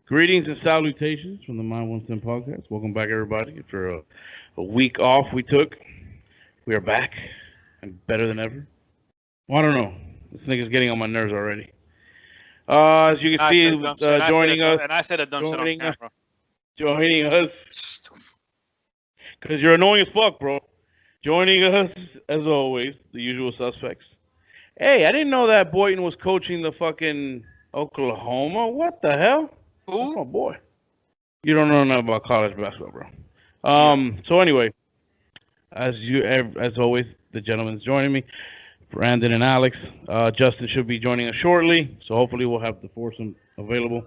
Greetings and salutations from the Mind One Cent podcast. Welcome back, everybody. After a week off we took, we are back and better than ever. Well, I don't know. This nigga's getting on my nerves already. As you can I said see, dumb shit. joining us, And I said a dumb shit on camera. joining us, because you're annoying as fuck, bro. Joining us, as always, the usual suspects. Hey, I didn't know that Boynton was coaching the fucking Oklahoma. What the hell? That's my Who? boy. You don't know nothing about college basketball, bro. Yeah. So anyway, as always, the gentleman's joining me, Brandon and Alex. Justin should be joining us shortly, so hopefully we'll have the foursome available.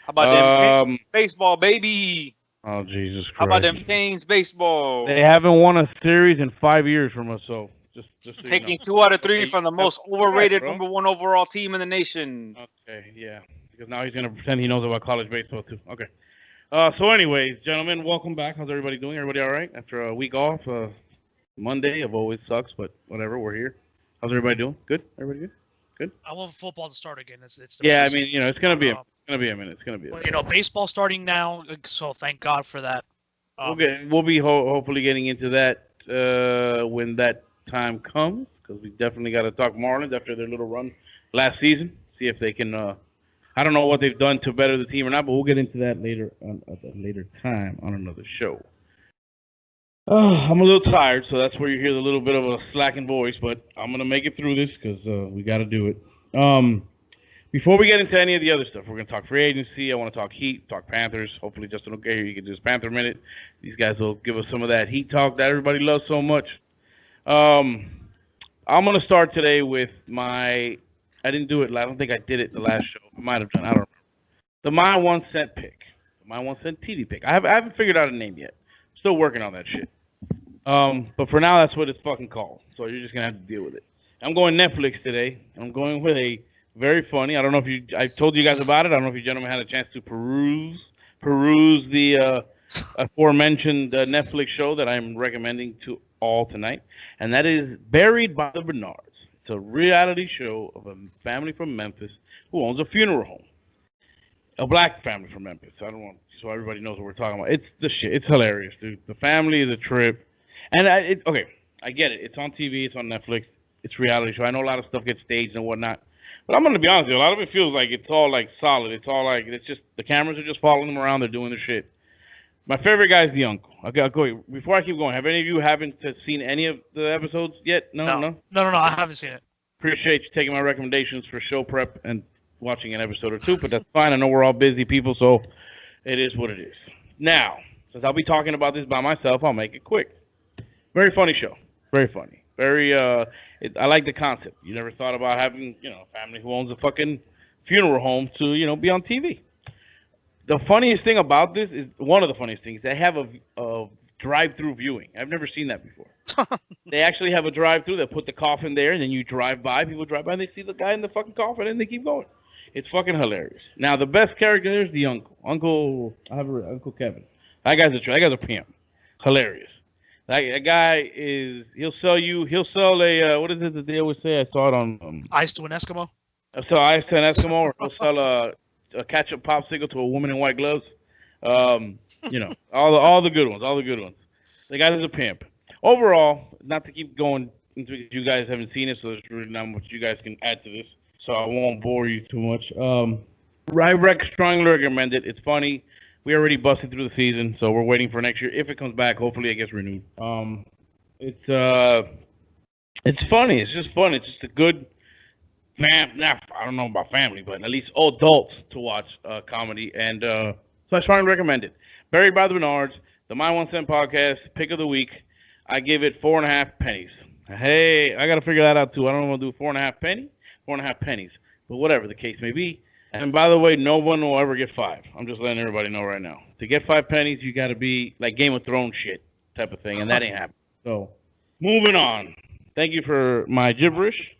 How about them Canes baseball, baby? Oh Jesus Christ! How about them Canes baseball? They haven't won a series in 5 years from us, so just so Taking you know. 2 out of 3 from the most overrated bro. #1 overall team in the nation. Okay, yeah, because now he's gonna pretend he knows about college baseball too. Okay. So anyways, gentlemen, welcome back. How's everybody doing? Everybody all right after a week off? Monday of always sucks, but whatever. We're here. How's everybody doing? Good. Everybody good? I want football to start again. It's Yeah, I depressing. mean, it's gonna be a minute. It's gonna be. But, baseball starting now, so thank God for that. We'll be hopefully getting into that when that time comes, because we definitely got to talk Marlins after their little run last season. See if they can. I don't know what they've done to better the team or not, but we'll get into that later at a later time on another show. I'm a little tired, so that's where you hear the little bit of a slacking voice, but I'm gonna make it through this because we got to do it. Before we get into any of the other stuff, we're gonna talk free agency. I want to talk Heat, talk Panthers. Hopefully, Justin will get here. You can do his Panther minute. These guys will give us some of that Heat talk that everybody loves so much. I'm gonna start today with my. I didn't do it. I don't think I did it the last show. I might have done. I don't remember. The My 1 Cent pick. The My 1 Cent TV pick. I haven't figured out a name yet. Still working on that shit. But for now, that's what it's fucking called. So you're just gonna have to deal with it. I'm going Netflix today. I'm going with a very funny. I don't know if I told you guys about it. I don't know if you gentlemen had a chance to peruse the aforementioned Netflix show that I'm recommending to all tonight, and that is Buried by the Bernards. It's a reality show of a family from Memphis who owns a funeral home. A black family from Memphis. I don't want so everybody knows what we're talking about. It's the shit. It's hilarious, dude. The family is a trip, and okay, I get it. It's on TV. It's on Netflix. It's a reality show. I know a lot of stuff gets staged and whatnot, but I'm gonna be honest with you. A lot of it feels like it's all like solid. It's all like it's just the cameras are just following them around. They're doing their shit. My favorite guy is the uncle. Okay, I'll go. Before I keep going, have any of you haven't seen any of the episodes yet? No. No. I haven't seen it. Appreciate you taking my recommendations for show prep and watching an episode or two, but that's fine. I know we're all busy people, so it is what it is. Now, since I'll be talking about this by myself, I'll make it quick. Very funny show. Very funny. Very. I like the concept. You never thought about having a family who owns a fucking funeral home to be on TV. The funniest thing about this is one of the funniest things. They have a drive-through viewing. I've never seen that before. They actually have a drive-through. They put the coffin there, and then you drive by. People drive by, and they see the guy in the fucking coffin, and they keep going. It's fucking hilarious. Now, the best character there is the uncle. I have Uncle Kevin. That guy's a pimp. Hilarious. That guy is. He'll sell a. What is it that they always say? I saw it on. Ice to an Eskimo. So ice to an Eskimo, or he'll sell a ketchup popsicle to a woman in white gloves. All the good ones. All the good ones. The guy is a pimp. Overall, not to keep going into it, you guys haven't seen it, so there's really not much you guys can add to this. So I won't bore you too much. I strongly recommend it. It's funny. We already busted through the season, so we're waiting for next year. If it comes back, hopefully it gets renewed. It's funny. It's just fun. It's just a good I don't know about family, but at least adults to watch comedy. And so I strongly recommend it. Buried by the Bernards, the My 1 Cent podcast, pick of the week. I give it 4.5 pennies. Hey, I got to figure that out too. I don't want to do 4.5 pennies, but whatever the case may be. And by the way, no one will ever get 5. I'm just letting everybody know right now. To get 5 pennies, you got to be like Game of Thrones shit type of thing, and that ain't happening. So, moving on. Thank you for my gibberish.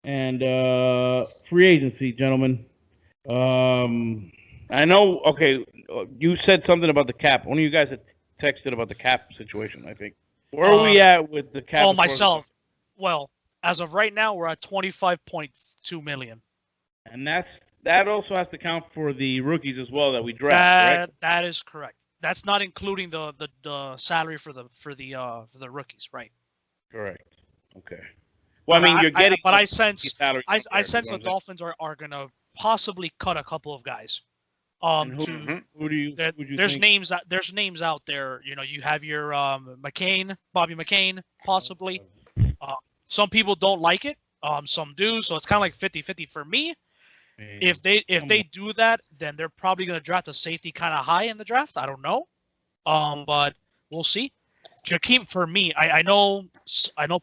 And free agency, gentlemen. I know. Okay, you said something about the cap. One of you guys had texted about the cap situation. I think. Where are we at with the cap? Oh, myself. Well, as of right now, we're at 25.2 million. And that's that also has to count for the rookies as well that we draft, correct? That is correct. That's not including the salary for the rookies, right? Correct. Okay. Well, I mean, you're getting. But I sense I sense the Dolphins are gonna possibly cut a couple of guys. Who do you there's think? names out there. You know, you have your McCain, Bobby McCain, possibly. Some people don't like it. Some do. So it's kind of like 50-50 for me. If they do that, then they're probably going to draft a safety kind of high in the draft. I don't know. But we'll see. Jakeem, for me, I know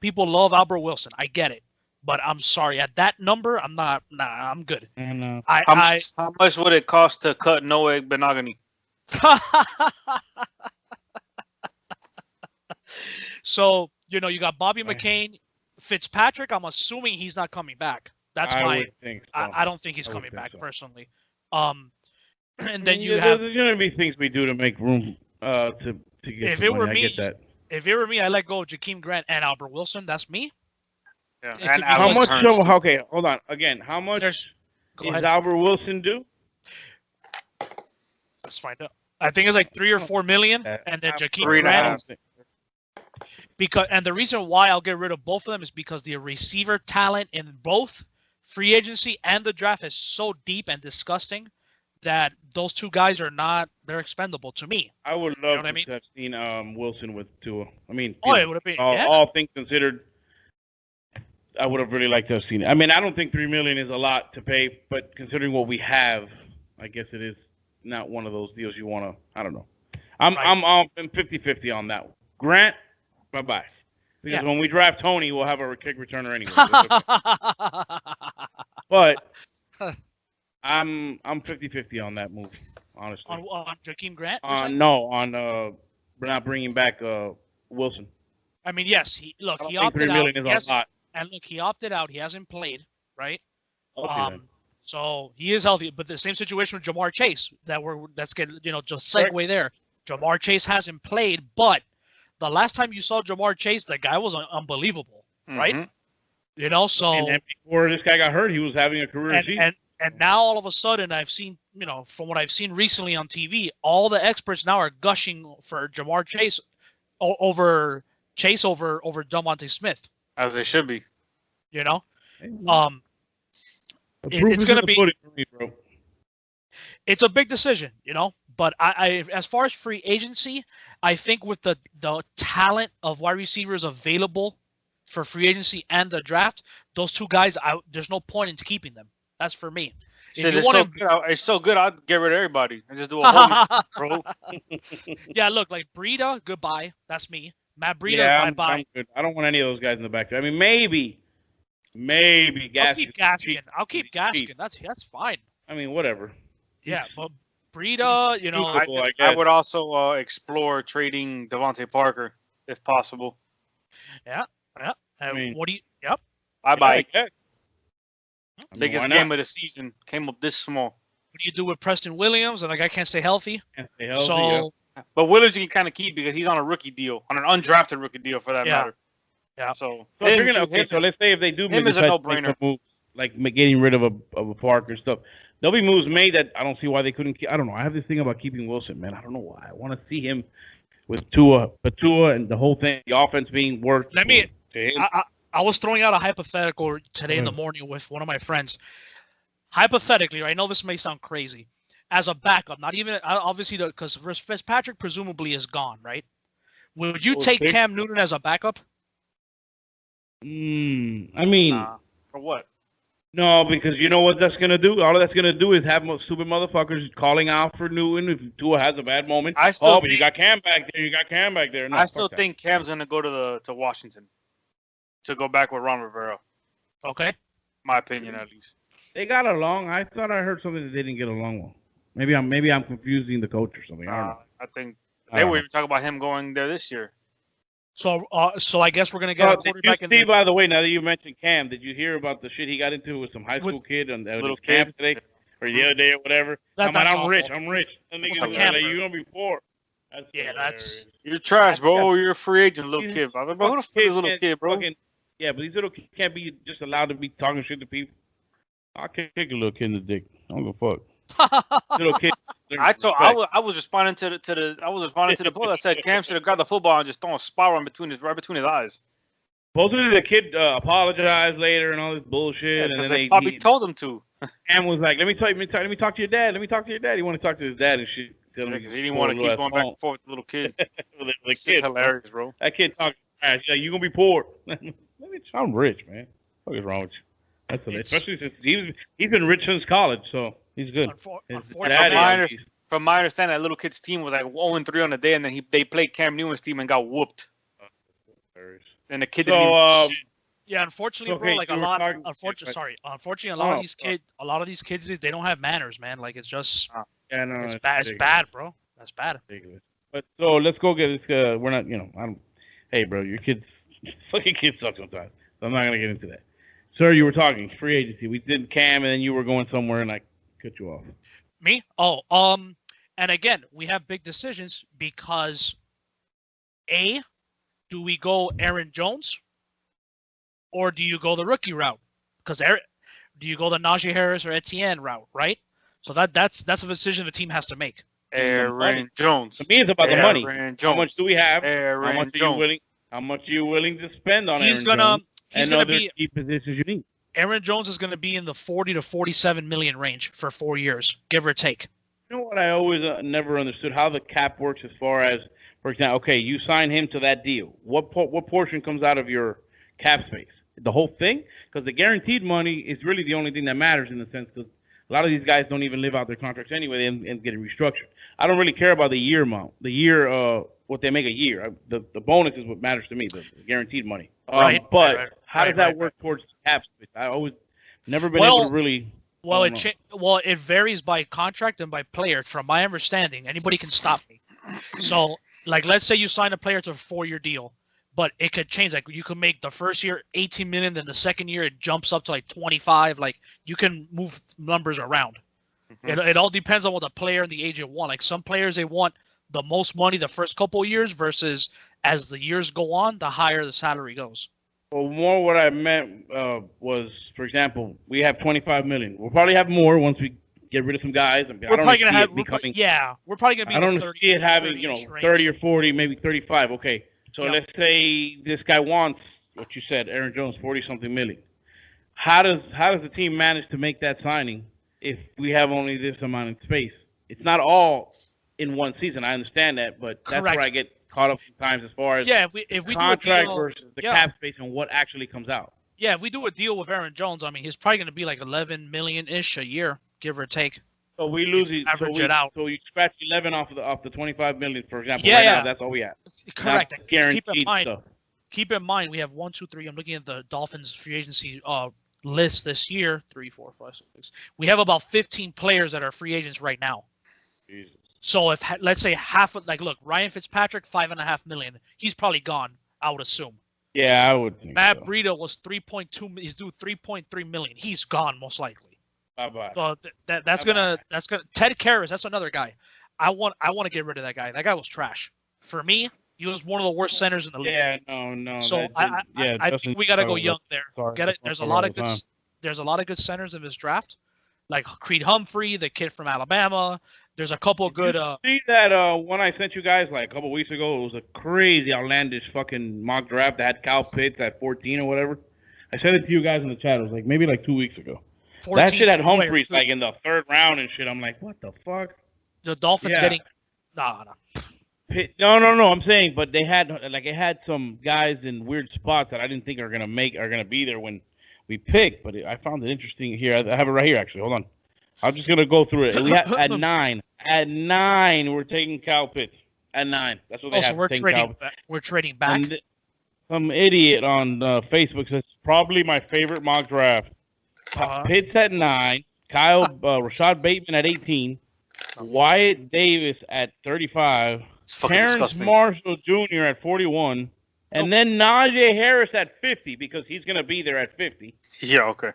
people love Albert Wilson. I get it. But I'm sorry. At that number, I'm not. Nah, I'm good. And how much would it cost to cut Noah Benogany? So, you got Bobby McCain. Fitzpatrick, I'm assuming he's not coming back. That's I think so. I don't think he's coming back, personally. And then there's going to be things we do to make room to get if the it money. were I me, get that. If it were me, I let go of Jakeem Grant and Albert Wilson. That's me. Yeah. And how much? Okay, hold on. Again, how much does Albert Wilson do? Let's find out. I think it's like 3 or 4 million, and then Jakeem Grant. And the reason why I'll get rid of both of them is because the receiver talent in both free agency and the draft is so deep and disgusting that those two guys they're expendable to me. I would love to have seen Wilson with Tua. I mean, it would have been all things considered. I would have really liked to have seen it. I mean, I don't think $3 million is a lot to pay, but considering what we have, I guess it is not one of those deals you want to. I don't know. I'm 50-50 on that one. Grant, bye. Because when we draft Tony, we'll have a kick returner anyway. But I'm 50-50 on that move, honestly. On Jakeem Grant? No, on not bringing back Wilson. I mean, yes. He opted out. $3 million is a lot. And look, he opted out. He hasn't played, right? Okay, so he is healthy. But the same situation with Jamar Chase that's getting just segue there. Jamar Chase hasn't played, but the last time you saw Jamar Chase, the guy was unbelievable, right? So and before this guy got hurt, he was having a career season. And now all of a sudden, I've seen, from what I've seen recently on TV, all the experts now are gushing for Jamar Chase over DeVonta Smith. As they should be. It's going to be. It's a big decision, But I, as far as free agency, I think with the talent of wide receivers available for free agency and the draft, those two guys, there's no point in keeping them. That's for me. It's so good. I'd get rid of everybody and just do a whole bro. Yeah, look, like Breida, goodbye. That's me. Matt Breida, bye-bye. I'm good. I don't want any of those guys in the back. I mean, maybe Gaskin. I'll keep Gaskin. That's fine. I mean, whatever. Yeah, but Breida, I would also explore trading Devontae Parker if possible. Yeah. I mean, what do you? Yep. Bye. Biggest game of the season came up this small. What do you do with Preston Williams? And the guy can't stay healthy. But Williams you can kind of keep because he's on a rookie deal, on an undrafted rookie deal for that matter. Yeah. So let's say if they do him is a no-brainer. Moves, like getting rid of a Parker stuff, there'll be moves made that I don't see why they couldn't. I don't know. I have this thing about keeping Wilson, man. I don't know why. I want to see him with Tua, and the whole thing, the offense being worked. I was throwing out a hypothetical today in the morning with one of my friends. Hypothetically, I know this may sound crazy. As a backup, not even obviously because Fitzpatrick presumably is gone, right? Would you take Cam Newton as a backup? I mean, for what? No, because you know what that's gonna do. All that's gonna do is have stupid motherfuckers calling out for Newton if Tua has a bad moment. But you got Cam back there. No, I still think Cam's gonna go to Washington to go back with Ron Rivera. Okay, my opinion at least. They got along. I thought I heard something that they didn't get along well. Maybe I'm confusing the coach or something. I think they were even talking about him going there this year. So I guess we're gonna get a quarterback. Did you see, by the way, now that you mentioned Cam, did you hear about the shit he got into with some high school kid on little camp today or the other day or whatever? I'm rich. And niggas like, you gonna be poor. You're trash, bro. You're a free agent, little kid. Bro, who the fuck is little kid, bro? But these little kids can't be just allowed to be talking shit to people. I kick a little kid in the dick. I don't give a fuck. Little kid. I was responding to the post. I said Cam should have grabbed the football and just thrown a spiral right between his eyes. Supposedly the kid apologized later and all this bullshit, and then they probably told him to. Cam was like, let me talk to your dad. Let me talk to your dad. He wanted to talk to his dad and shit. Because he didn't want to keep going back and forth with the little kid. It's kid, hilarious, bro. That kid talking trash. Like, you gonna be poor. I'm rich, man. What is wrong with you? That's especially since he's been rich since college, so he's good. Unfortunately, from my understanding, that little kid's team was like 0-3 on the day, and then they played Cam Newton's team and got whooped. And the kid didn't even shit. Yeah, unfortunately, bro, like unfortunately, a lot of these kids, they don't have manners, man. Like, it's just, it's bad. It's bad, bro. That's bad. But so let's go get this. We're not, hey, bro, your kids, fucking kids suck sometimes. So I'm not gonna get into that. Sir, you were talking free agency. We did Cam, and then you were going somewhere, and I cut you off. Me? Oh, and again, we have big decisions because, do we go Aaron Jones, or do you go the rookie route? Because do you go the Najee Harris or Etienne route, right? So that's a decision the team has to make. Aaron Jones. To me, it's about the money. Jones. How much do we have? Aaron How much are you willing to spend on Aaron Jones? He's going to be key positions you need. Aaron Jones is going to be in the 40 to 47 million range for 4 years, give or take. You know what I always never understood? How the cap works as far as, for example, okay, you sign him to that deal. What portion comes out of your cap space? The whole thing? Because the guaranteed money is really the only thing that matters in the sense because a lot of these guys don't even live out their contracts anyway and getting restructured. I don't really care about the year amount. The year, what they make a year. The bonus is what matters to me, the guaranteed money. But how does that work towards the cap space? I always never been able to really. Well, it varies by contract and by player. From my understanding, anybody can stop me. So, like, let's say you sign a player to a 4-year deal, but it could change. Like, you could make the first year 18 million, then the second year it jumps up to like 25. Like, you can move numbers around. Mm-hmm. It all depends on what the player and the agent want. Like, some players, they want the most money the first couple of years versus as the years go on, the higher the salary goes. Well, more what I meant was, for example, we have 25 million. We'll probably have more once we get rid of some guys. We're probably going to have, we're probably going to be. I don't see it having, 30 or 40, maybe 35. Okay, so let's say this guy wants what you said, Aaron Jones, 40-something million. How does the team manage to make that signing if we have only this amount of space? It's not all in one season. I understand that, but that's where I get caught up sometimes as far as if we contract do a deal, versus the cap space and what actually comes out. Yeah, if we do a deal with Aaron Jones, I mean, he's probably going to be like 11 million-ish a year, give or take. So we lose average it out. So you scratch 11 off the 25 million, for example. Now, that's all we have. Correct. Guaranteed stuff. Keep in mind, we have 1, 2, 3. I'm looking at the Dolphins free agency list this year. 3, 4, 5, 6. We have about 15 players that are free agents right now. Jesus. So if let's say half of look, Ryan Fitzpatrick, $5.5 million. He's probably gone, I would assume. Yeah, I would think Matt Breida was 3.2. He's due 3.3 million. He's gone most likely. Bye-bye. So that's gonna Ted Karras, that's another guy. I want to get rid of that guy. That guy was trash. For me, he was one of the worst centers in the league. Yeah, no. So I think we gotta go young there. Get it? There's a lot of good centers in this draft, like Creed Humphrey, the kid from Alabama. There's a couple of good. See that one I sent you guys like a couple weeks ago? It was a crazy, outlandish fucking mock draft that had Kyle Pitts at 14 or whatever. I sent it to you guys in the chat. It was like maybe like 2 weeks ago. 14, that shit had Humphreys like in the 3rd round and shit. I'm like, what the fuck? The Dolphins getting no. No. I'm saying, but they had it had some guys in weird spots that I didn't think are gonna be there when we picked. But I found it interesting here. I have it right here actually. Hold on. I'm just gonna go through it. We had at 9. At 9, we're taking Kyle Pitts. At 9, that's what they have. So we're trading back. And some idiot on Facebook says probably my favorite mock draft. Pitts at 9, Rashad Bateman at 18, Wyatt Davis at 35, Terrence Marshall Jr. at 41, and then Najee Harris at 50 because he's gonna be there at 50. Yeah, okay.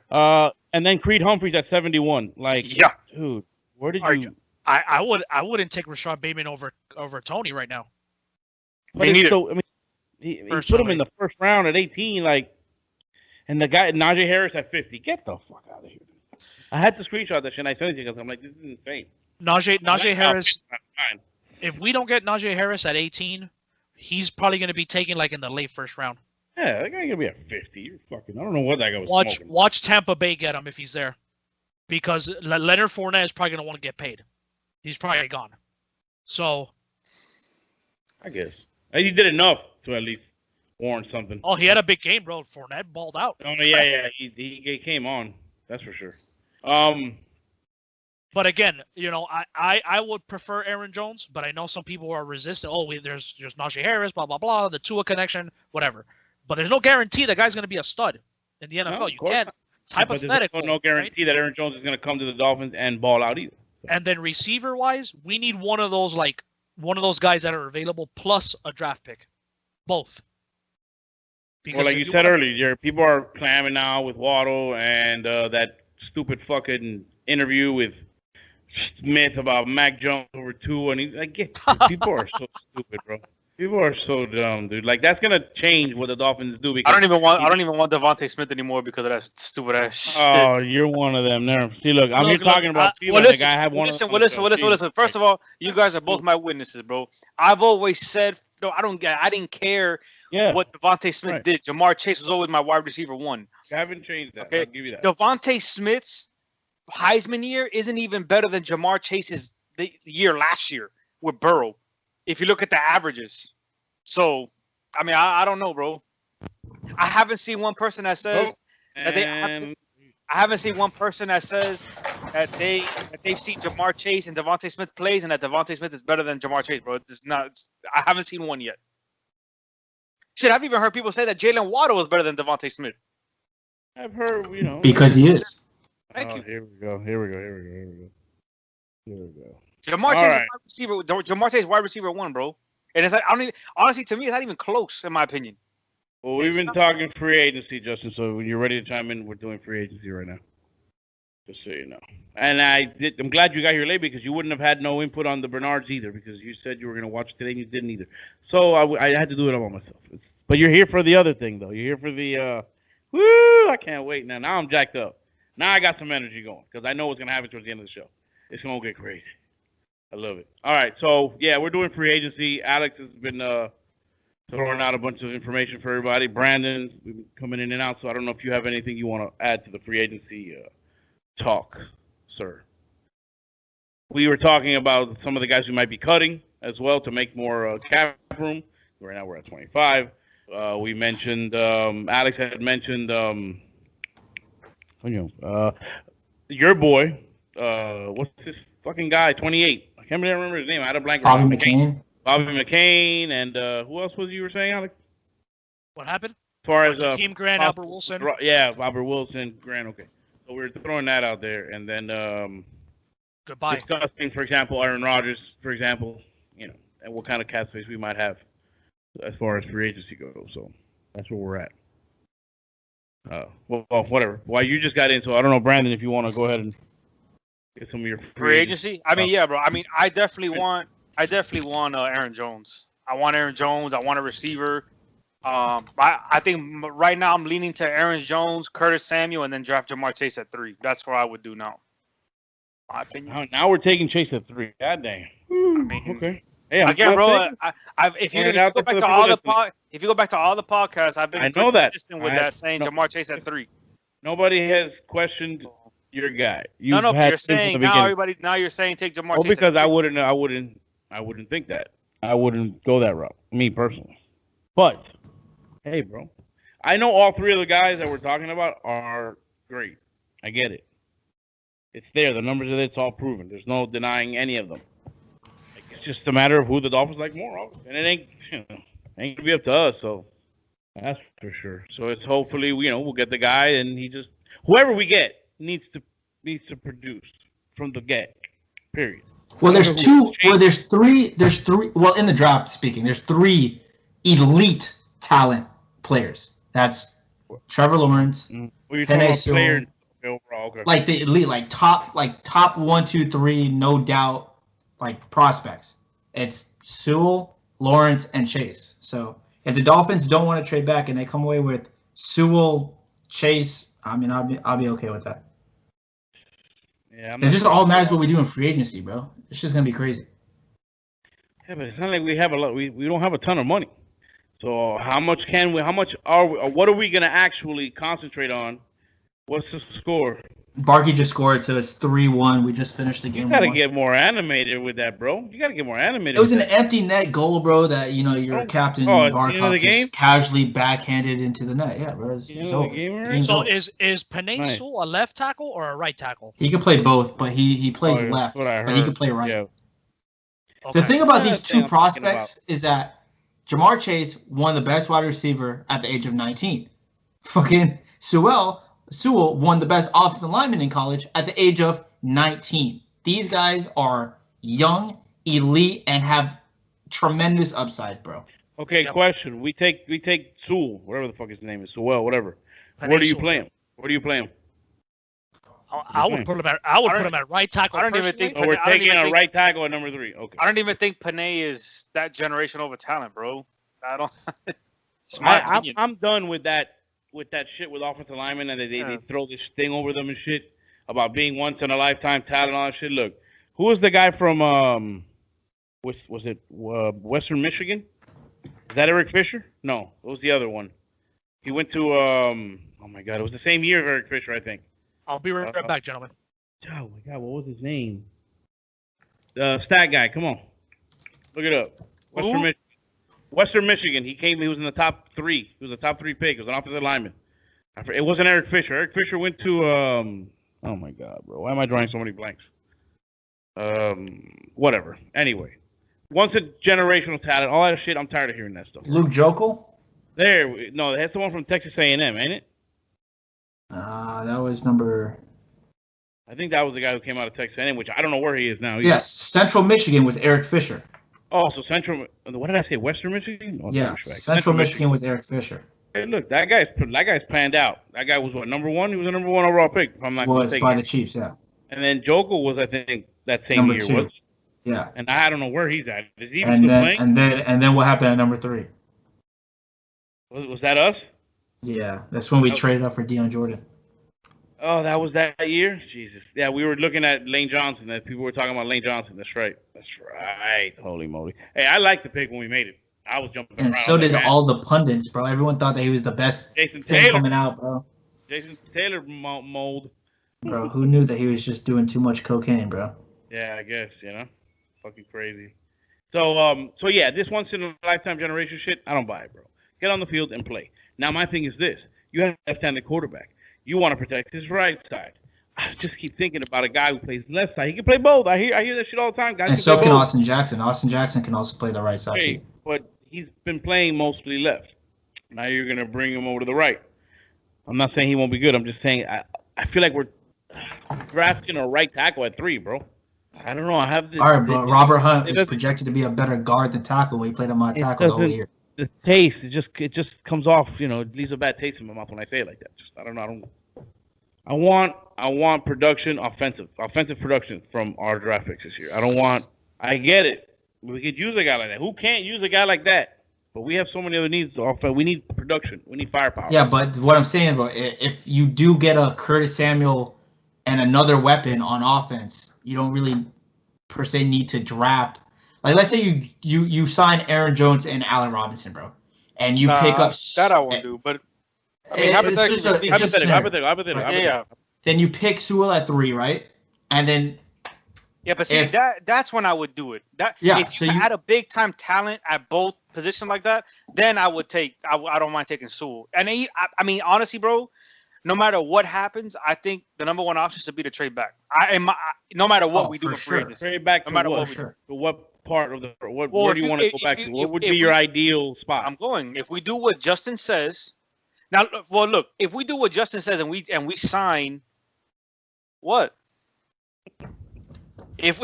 And then Creed Humphreys at 71. Like, dude, where did you? I wouldn't take Rashad Bateman over Tony right now. But he put him in the 1st round at 18, like, and the guy Najee Harris at 50. Get the fuck out of here. I had to screenshot that shit and I sent it to you because I'm like, this is insane. Najee Harris. If we don't get Najee Harris at 18, he's probably going to be taken like in the late first round. Yeah, that guy gonna be at 50. You're fucking. I don't know what that guy was smoking. Watch Tampa Bay get him if he's there, because Leonard Fournette is probably going to want to get paid. He's probably gone. So, I guess he did enough to at least warrant something. Oh, he had a big game, bro. Fournette balled out. Oh yeah, he came on. That's for sure. But again, I would prefer Aaron Jones, but I know some people are resistant. Oh, there's Najee Harris, blah blah blah, the Tua connection, whatever. But there's no guarantee that guy's going to be a stud in the NFL. You can't. It's hypothetical. There's no guarantee that Aaron Jones is going to come to the Dolphins and ball out either. And then receiver wise, we need one of those guys that are available plus a draft pick, both. Because like you said earlier, people are clamming now with Waddle and that stupid fucking interview with Smith about Mac Jones over Tua, and he's like, people are so stupid, bro. People are so dumb, dude. Like that's gonna change what the Dolphins do. Because I don't even want Devontae Smith anymore because of that stupid ass shit. Oh, you're one of them. There. See, look, I'm here talking about people. Listen, I have one. Listen. First of all, you guys are both my witnesses, bro. I've always said, no, I didn't care what Devontae Smith did. Jamar Chase was always my wide receiver one. I haven't changed that. Okay, I'll give you that. Devontae Smith's Heisman year isn't even better than Jamar Chase's the year last year with Burrow. If you look at the averages. So, I mean, I don't know, bro. I haven't seen one person that says I haven't seen one person that says that they've seen Jamar Chase and Devontae Smith plays and that Devontae Smith is better than Jamar Chase, bro. I haven't seen one yet. Shit, I've even heard people say that Jalen Waddle is better than Devontae Smith. I've heard, because he is. Thank you. Here we go. Jamar Chase wide receiver one, bro. And it's like honestly, to me, it's not even close in my opinion. Well, we've been talking free agency, Justin. So when you're ready to chime in, we're doing free agency right now. Just so you know. And I'm glad you got here late because you wouldn't have had no input on the Bernards either because you said you were going to watch today and you didn't either. So I had to do it all by myself. But you're here for the other thing, though. You're here for the I can't wait now. Now I'm jacked up. Now I got some energy going because I know what's going to happen towards the end of the show. It's going to get crazy. I love it. All right, so yeah, we're doing free agency. Alex has been throwing out a bunch of information for everybody. Brandon's been coming in and out, so I don't know if you have anything you want to add to the free agency talk, sir. We were talking about some of the guys we might be cutting as well to make more cap room. Right now we're at 25. We mentioned Alex had mentioned your boy. What's this fucking guy? 28. I can't remember his name. I had a blank. Bobby McCain. Bobby McCain, and who else was you were saying, Alex? What happened? As far as Team Grant, Albert Wilson. Yeah, Albert Wilson, Grant. Okay, so we're throwing that out there, and then goodbye. Discussing, for example, Aaron Rodgers, for example, and what kind of cap space we might have as far as free agency goes. So that's where we're at. Well, whatever. Well, you just got in, so I don't know, Brandon, if you want to go ahead and get some of your free agency. I mean, yeah, bro. I mean, I definitely want Aaron Jones. I want Aaron Jones. I want a receiver. I think right now I'm leaning to Aaron Jones, Curtis Samuel, and then draft Jamar Chase at 3. That's what I would do now. My opinion. Now we're taking Chase at 3. God damn. Okay. Hey, again, bro. If you go back to all the podcasts, I've been consistent with that, saying Jamar Chase at 3. Nobody has questioned your guy. But you're saying now you're saying take Jamar Chase. Well, because I wouldn't think that. I wouldn't go that route. Me personally. But hey, bro, I know all 3 of the guys that we're talking about are great. I get it. It's there. The numbers are there. It's all proven. There's no denying any of them. It's just a matter of who the Dolphins like more of, and it ain't gonna be up to us. So that's for sure. So it's hopefully we'll get the guy, and whoever we get needs to produce from the get. Period. Well, there's 3. Well, in the draft, speaking, there's 3 elite talent players. That's Trevor Lawrence, Penei Sewell, overall, okay. Like the elite, like top 1, 2, 3, no doubt, like prospects. It's Sewell, Lawrence, and Chase. So if the Dolphins don't want to trade back and they come away with Sewell, Chase, I mean, I'll be okay with that. Yeah, It just all matters what we do in free agency, bro. It's just gonna be crazy. Yeah, but it's not like we have a lot. We don't have a ton of money. So how much can we? How much are we? Or what are we gonna actually concentrate on? What's the score? Barkey just scored, so it's 3-1. We just finished the game. You gotta get more animated with that, bro. You gotta get more animated. It was an empty net goal, bro. That your captain Barkov just casually backhanded into the net. Yeah, bro. So is Panay Sewell a left tackle or a right tackle? He can play both, but he plays left, but he can play right. Yeah. Okay. The thing about these two prospects is that Jamar Chase won the best wide receiver at the age of 19. Fucking Sewell won the best offensive lineman in college at the age of 19. These guys are young, elite, and have tremendous upside, bro. Okay, question. We take Sewell, whatever the fuck his name is, Sewell, whatever. Where do you play him? I would put him at right tackle. I don't even think. We're taking a right tackle at number 3. Okay. I don't even think Panay is that generation over talent, bro. I don't. I'm done with that shit with offensive linemen, and they throw this thing over them and shit about being once in a lifetime talent and all that shit. Look, who was the guy from was it Western Michigan? Is that Eric Fisher? No, it was the other one. He went to oh my god, it was the same year of Eric Fisher, I think. I'll be right back, gentlemen. Oh my god, what was his name? The stat guy, come on, look it up. Western Michigan. He was in the top 3. He was a top 3 pick. He was an offensive lineman. It wasn't Eric Fisher. Eric Fisher went to oh my god, bro. Why am I drawing so many blanks? Whatever. Anyway, once a generational talent, all that shit. I'm tired of hearing that stuff. Luke Jokel? No, that's the one from Texas A&M, ain't it? That was number. I think that was the guy who came out of Texas A&M, which I don't know where he is now. Yes, Central Michigan was Eric Fisher. Oh, so Central. What did I say? Western Michigan? Oh, yeah, Central Michigan was Eric Fisher. Hey, look, that guy's planned out. That guy was what, number 1? He was a number 1 overall pick. If I'm not mistaken. By the Chiefs, yeah. And then Jokel was, I think, that same year. Was. Yeah. And I don't know where he's at. Is he even still playing? And then what happened at number 3? Was that us? Yeah, that's when we traded up for Deion Jordan. Oh, that was that year? Jesus. Yeah, we were looking at Lane Johnson. People were talking about Lane Johnson. That's right. Holy moly. Hey, I liked the pick when we made it. I was jumping around. And so did all the pundits, bro. Everyone thought that he was the best thing coming out, bro. Jason Taylor mold. Bro, who knew that he was just doing too much cocaine, bro? Yeah, I guess, fucking crazy. So yeah, this once in a lifetime generation shit, I don't buy it, bro. Get on the field and play. Now my thing is this: you have a left-handed quarterback. You want to protect his right side. I just keep thinking about a guy who plays left side. He can play both. I hear that shit all the time. Guys, and so can Austin Jackson. Austin Jackson can also play the right side too. But he's been playing mostly left. Now you're gonna bring him over to the right. I'm not saying he won't be good. I'm just saying I feel like we're drafting a right tackle at 3, bro. I don't know. I have this. All right, but Robert Hunt is projected to be a better guard than tackle when he played him on tackle the whole year. The taste, it just comes off. It leaves a bad taste in my mouth when I say it like that. I don't know. I want production, offensive production from our draft picks this year. I get it. We could use a guy like that. Who can't use a guy like that? But we have so many other needs. We need production. We need firepower. Yeah, but what I'm saying, bro, if you do get a Curtis Samuel and another weapon on offense, you don't really per se need to draft. Like, let's say you sign Aaron Jones and Allen Robinson, bro, and you pick up that I won't do, but I mean, hypothetical. Yeah. Then you pick Sewell at 3, right? And then but see, that's when I would do it. If you had a big time talent at both positions like that, then I would take. I don't mind taking Sewell. And I mean, honestly, bro, no matter what happens, I think the number 1 option should be to trade back. No matter what we do in free agency. Trade back. No matter what. To what part of where do you want to go back to? What would be your ideal spot? I'm going. If we do what Justin says, now, well, look. If we do what Justin says and we sign, what? If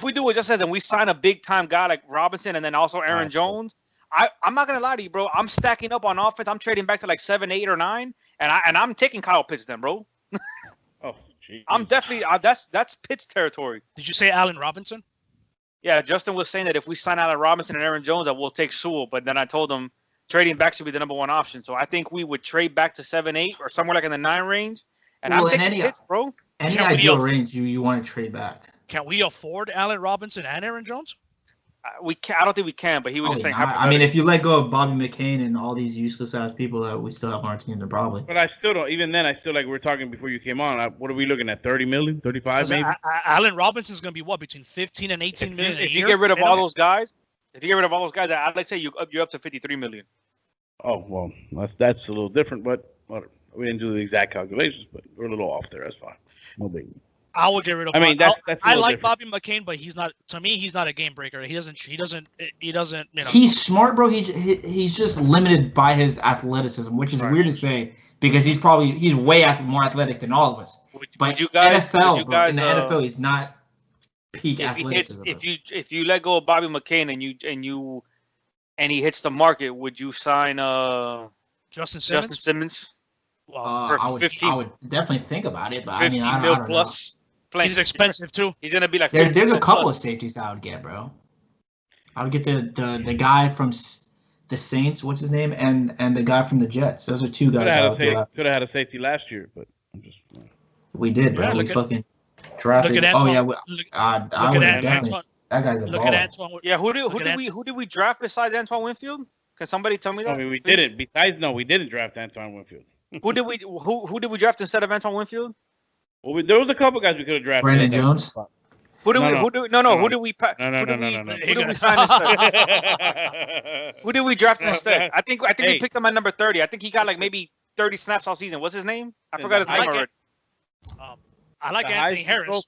we do what Justin says and we sign a big time guy like Robinson and then also Aaron Jones, I'm not gonna lie to you, bro. I'm stacking up on offense. I'm trading back to like 7, 8, or 9, and I'm taking Kyle Pitts then, bro. Oh, geez. I'm definitely that's Pitts territory. Did you say Allen Robinson? Yeah, Justin was saying that if we sign Allen Robinson and Aaron Jones, that we'll take Sewell. But then I told him trading back should be the number 1 option. So I think we would trade back to 7, 8, or somewhere like in the 9 range. And I'm taking Pitts, bro. Any ideal range you want to trade back? Can we afford Allen Robinson and Aaron Jones? We can. I don't think we can. But he was just saying. I mean, if you let go of Bobby McCain and all these useless ass people that we still have on our team, then probably. But I still don't. Even then, I still like we were talking before you came on. What are we looking at? 30 million, 35 maybe. Allen Robinson's going to be what, between 15 and 18 million. If you get rid of all those guys, I'd like to say you're up to 53 million. Oh well, that's a little different, but we didn't do the exact calculations, but we're a little off there. That's fine. No big. I would get rid of. I mean, that's I like Bobby McCain, but he's not. To me, he's not a game breaker. He doesn't. You know. He's smart, bro. He's just limited by his athleticism, which is weird to say because he's way more athletic than all of us. But in the NFL, he's not peak athleticism. If you let go of Bobby McCain and he hits the market, would you sign Justin Simmons? Well, I would definitely think about it, but I mean, I don't plus. Know. He's expensive too. He's gonna be like. There's a couple of safeties I would get, bro. I would get the guy from the Saints, what's his name, and the guy from the Jets. Those are two guys. Could have had a safety last year, but I'm just. We did, bro. We fucking drafted. Look at Antoine. I would definitely. That guy's a baller. Yeah, who did we draft besides Antoine Winfield? Can somebody tell me that? I mean, we didn't. We didn't draft Antoine Winfield. Who did we draft instead of Antoine Winfield? Well, there was a couple guys we could have drafted. Brandon Jones. Who did we sign instead? Who did we draft instead? I think we picked him at number 30. I think he got like maybe 30 snaps all season. What's his name? I forgot his name already. I like Anthony Harris.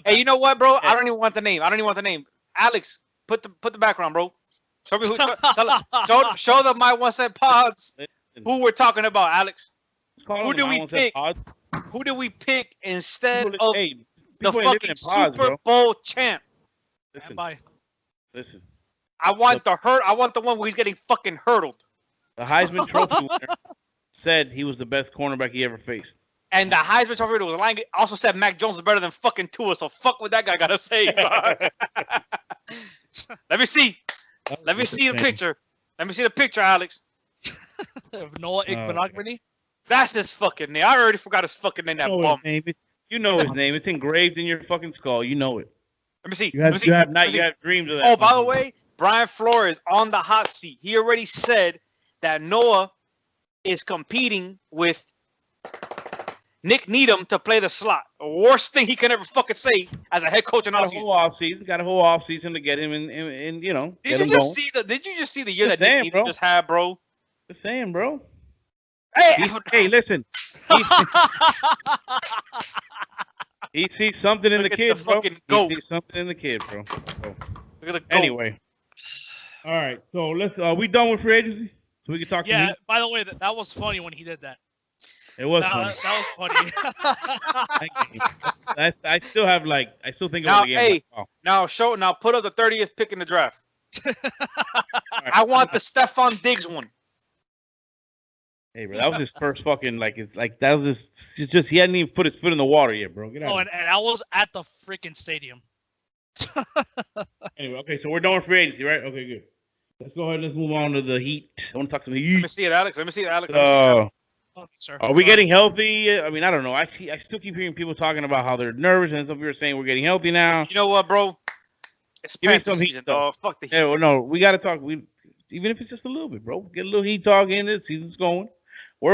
Hey, you know what, bro? I don't even want the name. Alex, put the background, bro. Show me show the My One Cent Pods who we're talking about, Alex. Who did we pick? Who did we pick instead of the fucking Super Bowl champ? Listen. I want the one where he's getting fucking hurdled. The Heisman Trophy winner said he was the best cornerback he ever faced. And the Heisman Trophy winner was lying. Also said Mac Jones is better than fucking Tua. So fuck what that guy gotta say. Let me see. Let me see the picture. Let me see the picture, Alex. Noah Igbenogany? That's his fucking name. I already forgot his fucking name. That bum. You know his name. It's engraved in your fucking skull. You know it. Let me see. You have dreams of that. Oh, by the way, Brian Flores on the hot seat. He already said that Noah is competing with Nick Needham to play the slot. The worst thing he can ever fucking say as a head coach in offseason. Got a whole offseason to get him in you know. Did you just see the year that Nick Needham just had, bro? Just saying, bro. Hey, listen. He sees something in the kid, bro. He sees something in the kid, bro. So, look at the goat. Anyway. All right. So let's. We done with free agency? So we can talk. Yeah. By the way, that was funny when he did that. It was funny. That was funny. I still have I still think about the game. Now put up the 30th pick in the draft. Right. I want the Stephon Diggs one. Hey, bro, that was his first fucking that was just he hadn't even put his foot in the water yet, bro. Get out. Oh, and I was at the freaking stadium. Anyway, okay, so we're done with free agency, right? Okay, good. Let's go ahead and let's move on to the Heat. I want to talk to the Heat. Let me see it, Alex. Sir. Are we getting healthy? I mean, I don't know. I still keep hearing people talking about how they're nervous, and some people are saying we're getting healthy now. You know what, bro? It's Panthers season, dog. Fuck the Heat. Yeah, well, no, we got to talk. Even if it's just a little bit, bro. Get a little Heat talk in. The season's going. I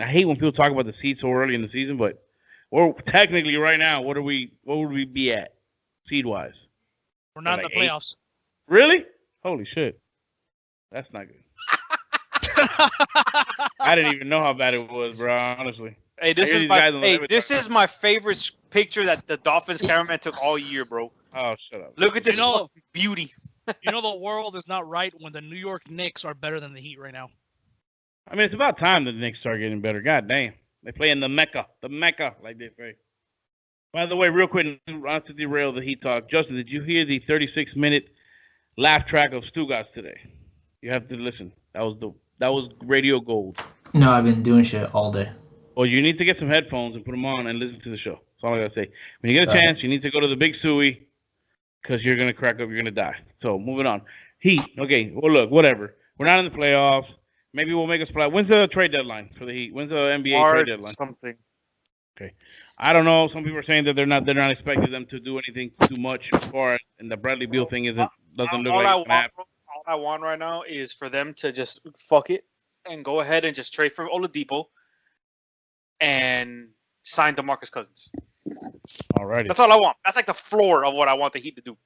hate when people talk about the seed so early in the season, but we're technically right now. What would we be at, seed wise? We're not in the playoffs. 8? Really? Holy shit! That's not good. I didn't even know how bad it was, bro. Honestly. Hey, this is my favorite picture that the Dolphins cameraman took all year, bro. Oh, shut up! Look at this beauty. The world is not right when the New York Knicks are better than the Heat right now. I mean, it's about time the Knicks start getting better. God damn. They play in the Mecca, like they say. By the way, real quick, not to derail the Heat talk. Justin, did you hear the 36-minute laugh track of Stugatz today? You have to listen. That was radio gold. No, I've been doing shit all day. Well, you need to get some headphones and put them on and listen to the show. That's all I got to say. When you get a chance, you need to go to the Big Suey because you're going to crack up. You're going to die. So, moving on. Heat. Okay, well, look, whatever. We're not in the playoffs. Maybe we'll make a splash. When's the trade deadline for the Heat? When's the NBA trade deadline? Something. Okay, I don't know. Some people are saying that they're not expecting them to do anything too much as far as, and the Bradley Beal thing doesn't look like it's gonna happen. All I want right now is for them to just fuck it and go ahead and just trade for Oladipo and sign DeMarcus Cousins. Alrighty. That's all I want. That's like the floor of what I want the Heat to do.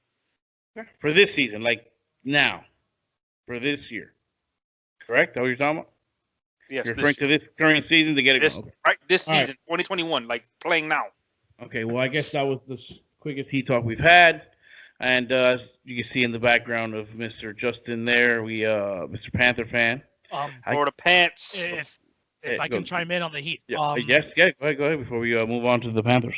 For this season, like now. For this year. Correct? Is that what you're talking about? Yes. You're referring to this current season to get it going. Okay. Right, this season, 2021, like playing now. Okay, well, I guess that was the quickest Heat talk we've had. And as you can see in the background of Mr. Justin there, Mr. Panther fan. Or the pants. If I can chime in on the Heat. Yeah. Yes, go ahead before we move on to the Panthers.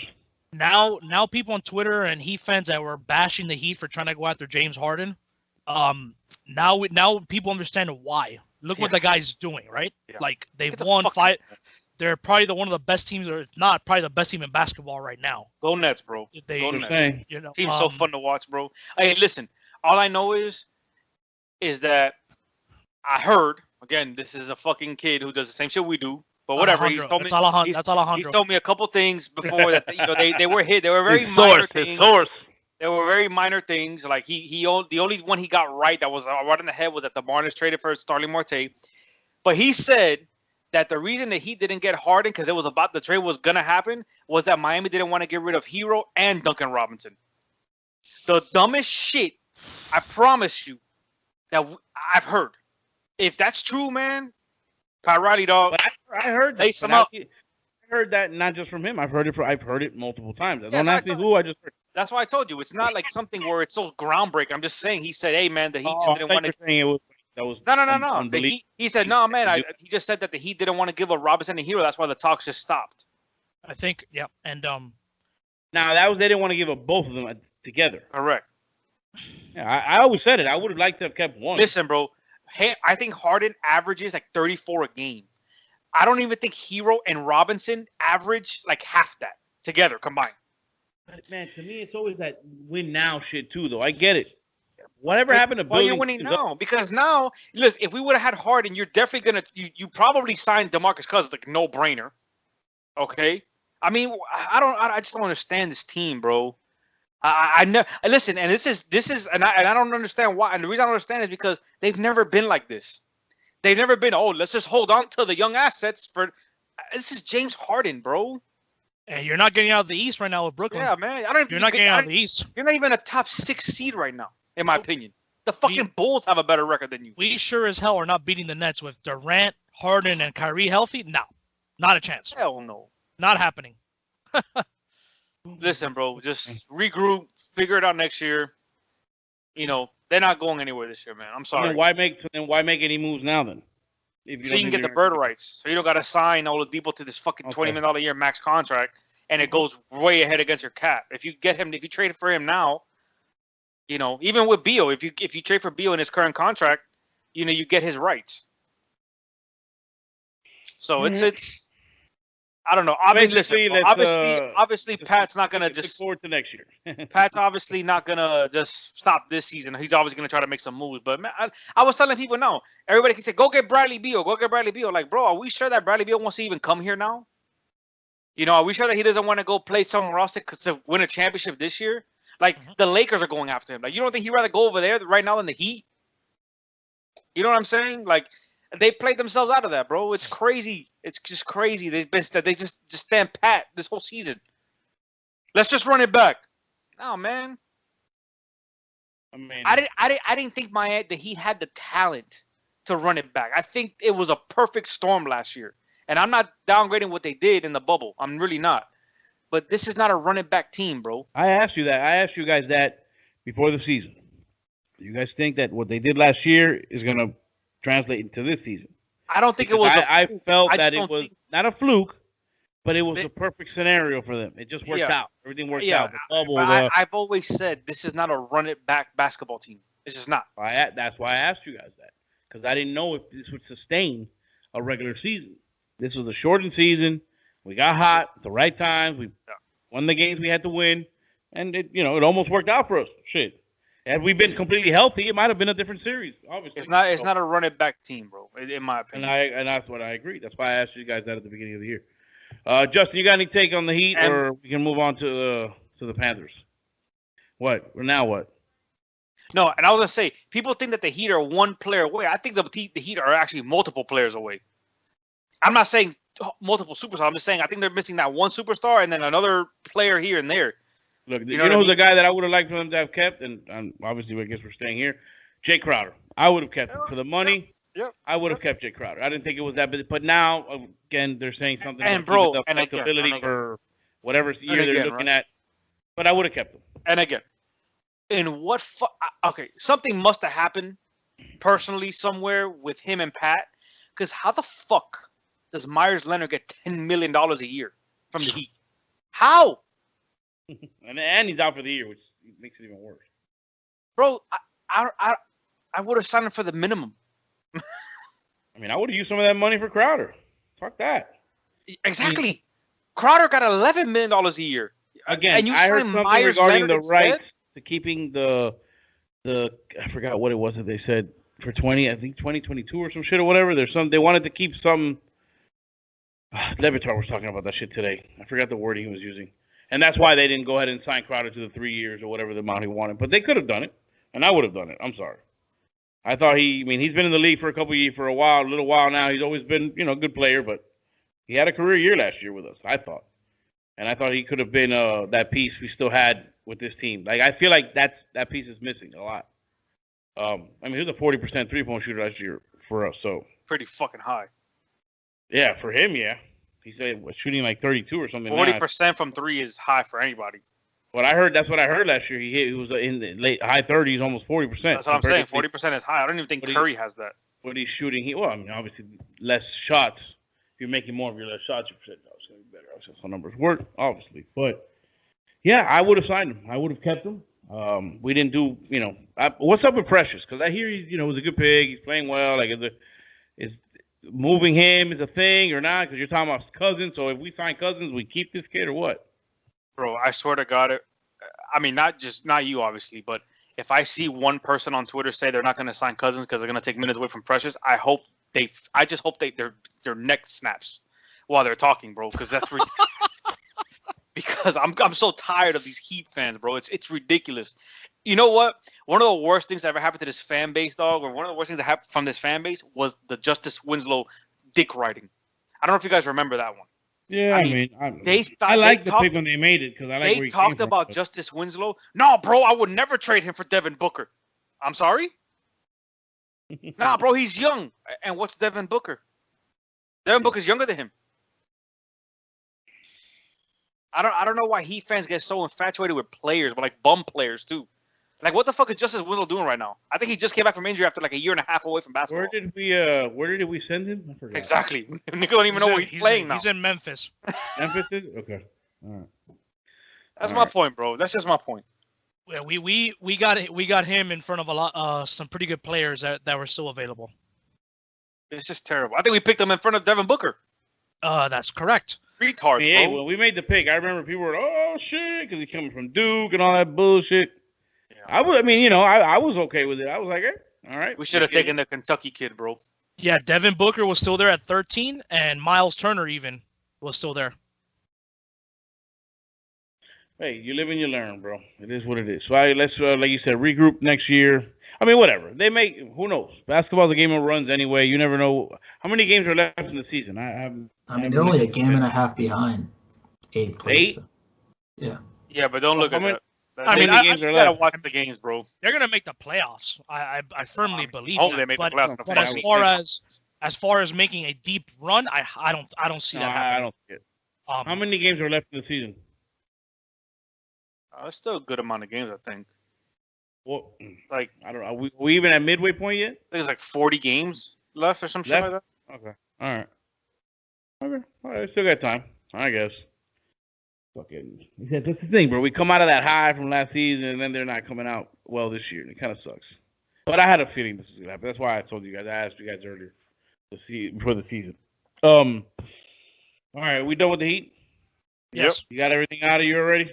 Now people on Twitter and Heat fans that were bashing the Heat for trying to go after James Harden, now people understand why. Look what the guy's doing, right? Yeah. Like they've won 5. They're probably one of the best teams, or if not, probably the best team in basketball right now. Go Nets, bro. Go Nets. You know, team's so fun to watch, bro. Hey, listen. All I know is that I heard. Again, this is a fucking kid who does the same shit we do. But whatever, he's told me. That's Alejandro. He's told me a couple things before that. They were hit. They were very minor things. They were very minor things. Like the only one he got right that was right in the head was that the Marlins traded for Starling Marte. But he said that the reason that he didn't get Harden because it was about the trade was gonna happen was that Miami didn't want to get rid of Hero and Duncan Robinson. The dumbest shit, I promise you, that I've heard. If that's true, man, Pat Riley, dog. But I heard that. I heard that not just from him. I've heard it multiple times. Don't ask me who. I just heard. That's why I told you it's not like something where it's so groundbreaking. I'm just saying he said, "Hey, man, the Heat didn't want to." No. He said, "No, man." He just said that the Heat didn't want to give a Robinson and Hero. That's why the talks just stopped. I think, yeah, and now they didn't want to give up both of them together. Correct. Yeah, I always said it. I would have liked to have kept one. Listen, bro. Hey, I think Harden averages like 34 a game. I don't even think Hero and Robinson average like half that together combined. Man, to me, it's always that win now shit too, though. I get it. Whatever happened to building? Well, you're winning now because now, listen, if we would have had Harden, you're definitely gonna you probably signed DeMarcus Cousins like no brainer. Okay, I mean, I just don't understand this team, bro. I know. Listen, and this is, and I don't understand why. And the reason I don't understand is because they've never been like this. They've never been. Oh, let's just hold on to the young assets for. This is James Harden, bro. And you're not getting out of the East right now with Brooklyn. Yeah, man. You're not getting out of the East. You're not even a top 6 seed right now, in my opinion. The fucking Bulls have a better record than you. We sure as hell are not beating the Nets with Durant, Harden, and Kyrie healthy. No, not a chance. Hell no. Not happening. Listen, bro, just regroup, figure it out next year. You know, they're not going anywhere this year, man. I'm sorry. Then why make any moves now then? So you can get the bird rights. So you don't got to sign Oladipo to this fucking $20 million a year max contract, and it goes way ahead against your cap. If you trade for him now, you know, even with Beal, if you trade for Beal in his current contract, you know, you get his rights. So it's. I don't know. Obviously, Pat's not gonna just look forward to next year. Pat's obviously not gonna just stop this season. He's always gonna try to make some moves. But man, I was telling people now, everybody can say, "Go get Bradley Beal. Go get Bradley Beal." Like, bro, are we sure that Bradley Beal wants to even come here now? You know, are we sure that he doesn't want to go play somewhere else to win a championship this year? Like, the Lakers are going after him. Like, you don't think he'd rather go over there right now than the Heat? You know what I'm saying? Like. They played themselves out of that, bro. It's crazy. It's just crazy. They just stand pat this whole season. Let's just run it back. No, man. I mean, I didn't think the Heat had the talent to run it back. I think it was a perfect storm last year. And I'm not downgrading what they did in the bubble. I'm really not. But this is not a run it back team, bro. I asked you guys that before the season. You guys think that what they did last year is gonna translate into this season? I don't think it was. I felt that it was not a fluke, but it was a perfect scenario for them. It just worked out. Everything worked out. The bubble, I've always said this is not a run it back basketball team. It's just not. That's why I asked you guys that, because I didn't know if this would sustain a regular season. This was a shortened season. We got hot at the right times. We won the games we had to win, and it almost worked out for us. Shit. Had we been completely healthy, it might have been a different series. Obviously, it's not a run it back team, bro. In my opinion, and that's what I agree. That's why I asked you guys that at the beginning of the year. Justin, you got any take on the Heat, or we can move on to the Panthers? What? Now what? No, and I was gonna say, people think that the Heat are one player away. I think the Heat are actually multiple players away. I'm not saying multiple superstars. I'm just saying I think they're missing that one superstar and then another player here and there. Look, you know who's the guy that I would have liked for them to have kept, and obviously I guess we're staying here. Jay Crowder. I would have kept him for the money. Yep. I would have kept Jay Crowder. I didn't think it was that big, but now again they're saying something and about bro, and flexibility for whatever year they're looking at. But I would have kept him. And again, in what? Okay, something must have happened personally somewhere with him and Pat, because how the fuck does Myers Leonard get $10 million a year from the Heat? How? and he's out for the year, which makes it even worse. Bro, I would have signed him for the minimum. I mean, I would have used some of that money for Crowder. Fuck that. Exactly. Crowder got $11 million a year. Again, and you I heard something Myers regarding Leonard the rights to keeping the I forgot what it was that they said for 2022 or some shit or whatever. They wanted to keep some. Levitar was talking about that shit today. I forgot the wording he was using. And that's why they didn't go ahead and sign Crowder to the 3 years or whatever the amount he wanted. But they could have done it, and I would have done it. I'm sorry. I thought he's been in the league for a little while now. He's always been, a good player, but he had a career year last year with us, I thought. And I thought he could have been that piece we still had with this team. Like, I feel like that piece is missing a lot. He was a 40% three-point shooter last year for us, so. Pretty fucking high. Yeah, for him, yeah. He said shooting like 32 or something. 40% from three is high for anybody. That's what I heard last year. He was in the late high 30s, almost 40%. That's what I'm saying. 40% is high. I don't even think Curry has that. What he's shooting, obviously less shots. If you're making more of your less shots, your percentage is going to be better. That's how numbers work, obviously. But yeah, I would have signed him. I would have kept him. We didn't do, what's up with Precious? Because I hear he's, was a good pig. He's playing well. Like, is moving him is a thing or not? Because you're talking about Cousins. So if we sign Cousins, we keep this kid or what? Bro, I swear to God, I mean, not you, obviously, but if I see one person on Twitter say they're not going to sign Cousins because they're going to take minutes away from Precious, I just hope their neck snaps while they're talking, bro, because that's ridiculous. Because I'm so tired of these Heat fans, bro. It's ridiculous. You know what? One of the worst things that ever happened to this fan base, dog, or one of the worst things that happened from this fan base was the Justice Winslow dick riding. I don't know if you guys remember that one. Yeah, I like the pick when they made it because I like where he talked about Justice Winslow. No, bro, I would never trade him for Devin Booker. I'm sorry? Nah, bro, he's young. And what's Devin Booker? Devin Booker's younger than him. I don't know why Heat fans get so infatuated with players, but like bum players too. Like, what the fuck is Justice Winslow doing right now? I think he just came back from injury after like a year and a half away from basketball. Where did we send him? I forgot. Exactly. Nico don't even know where he's playing now. He's in Memphis. Memphis is? Okay. All right. That's my point, bro. That's just my point. Yeah, we got him in front of some pretty good players that were still available. It's just terrible. I think we picked him in front of Devin Booker. That's correct. Retards, hey, bro. When we made the pick, I remember people were, oh shit, because he's coming from Duke and all that bullshit. I was okay with it. I was like, all right. We should have taken the Kentucky kid, bro. Yeah, Devin Booker was still there at 13, and Miles Turner even was still there. Hey, you live and you learn, bro. It is what it is. So let's, like you said, regroup next year. I mean, whatever. Who knows? Basketball's a game of runs anyway. You never know. How many games are left in the season? They're only a game and a half behind 8th place. 8? So. Yeah. Yeah, but don't look at that. I gotta watch the games, bro. They're gonna make the playoffs. I firmly believe that. They make but, the playoffs. But as far as making a deep run, I don't see that happening. I don't see it. How many games are left in the season? It's still a good amount of games, I think. Well, like I don't know. Are we even at midway point yet? I think it's like 40 games left or some shit like that. Okay. All right. Okay. All right. Still got time, I guess. Fucking. That's the thing, bro. We come out of that high from last season, and then they're not coming out well this year, and it kind of sucks. But I had a feeling this was gonna happen. That's why I told you guys. I asked you guys earlier to see before the season. All right. We done with the Heat? Yes. You got everything out of you already?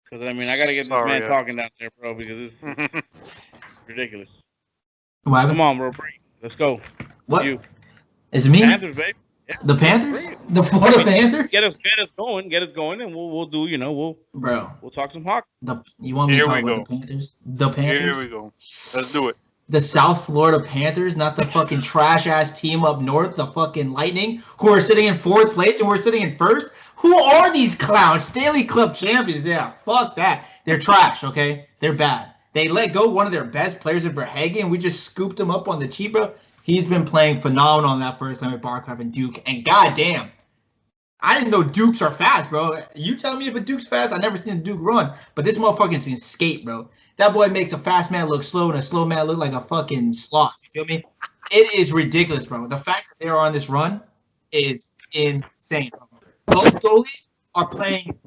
Because, I got to get this man talking down there, bro, because it's ridiculous. What? Come on, bro. Let's go. What? You. Is it me? Panthers, baby. The Panthers? The Florida Panthers? Get us going, and we'll do. We'll talk some hockey. You want me to talk about the Panthers? The Panthers. Here we go. Let's do it. The South Florida Panthers, not the fucking trash ass team up north, the fucking Lightning, who are sitting in 4th place and we're sitting in 1st. Who are these clowns? Stanley Cup champions? Yeah, fuck that. They're trash. Okay, they're bad. They let go one of their best players in Verhaeghe, and we just scooped him up on the cheap, bro. He's been playing phenomenal on that first line with Barkov and Duke. And goddamn, I didn't know Dukes are fast, bro. You tell me if a Duke's fast. I never seen a Duke run, but this motherfucker can skate, bro. That boy makes a fast man look slow and a slow man look like a fucking sloth. You feel me? It is ridiculous, bro. The fact that they are on this run is insane, bro. Both goalies are playing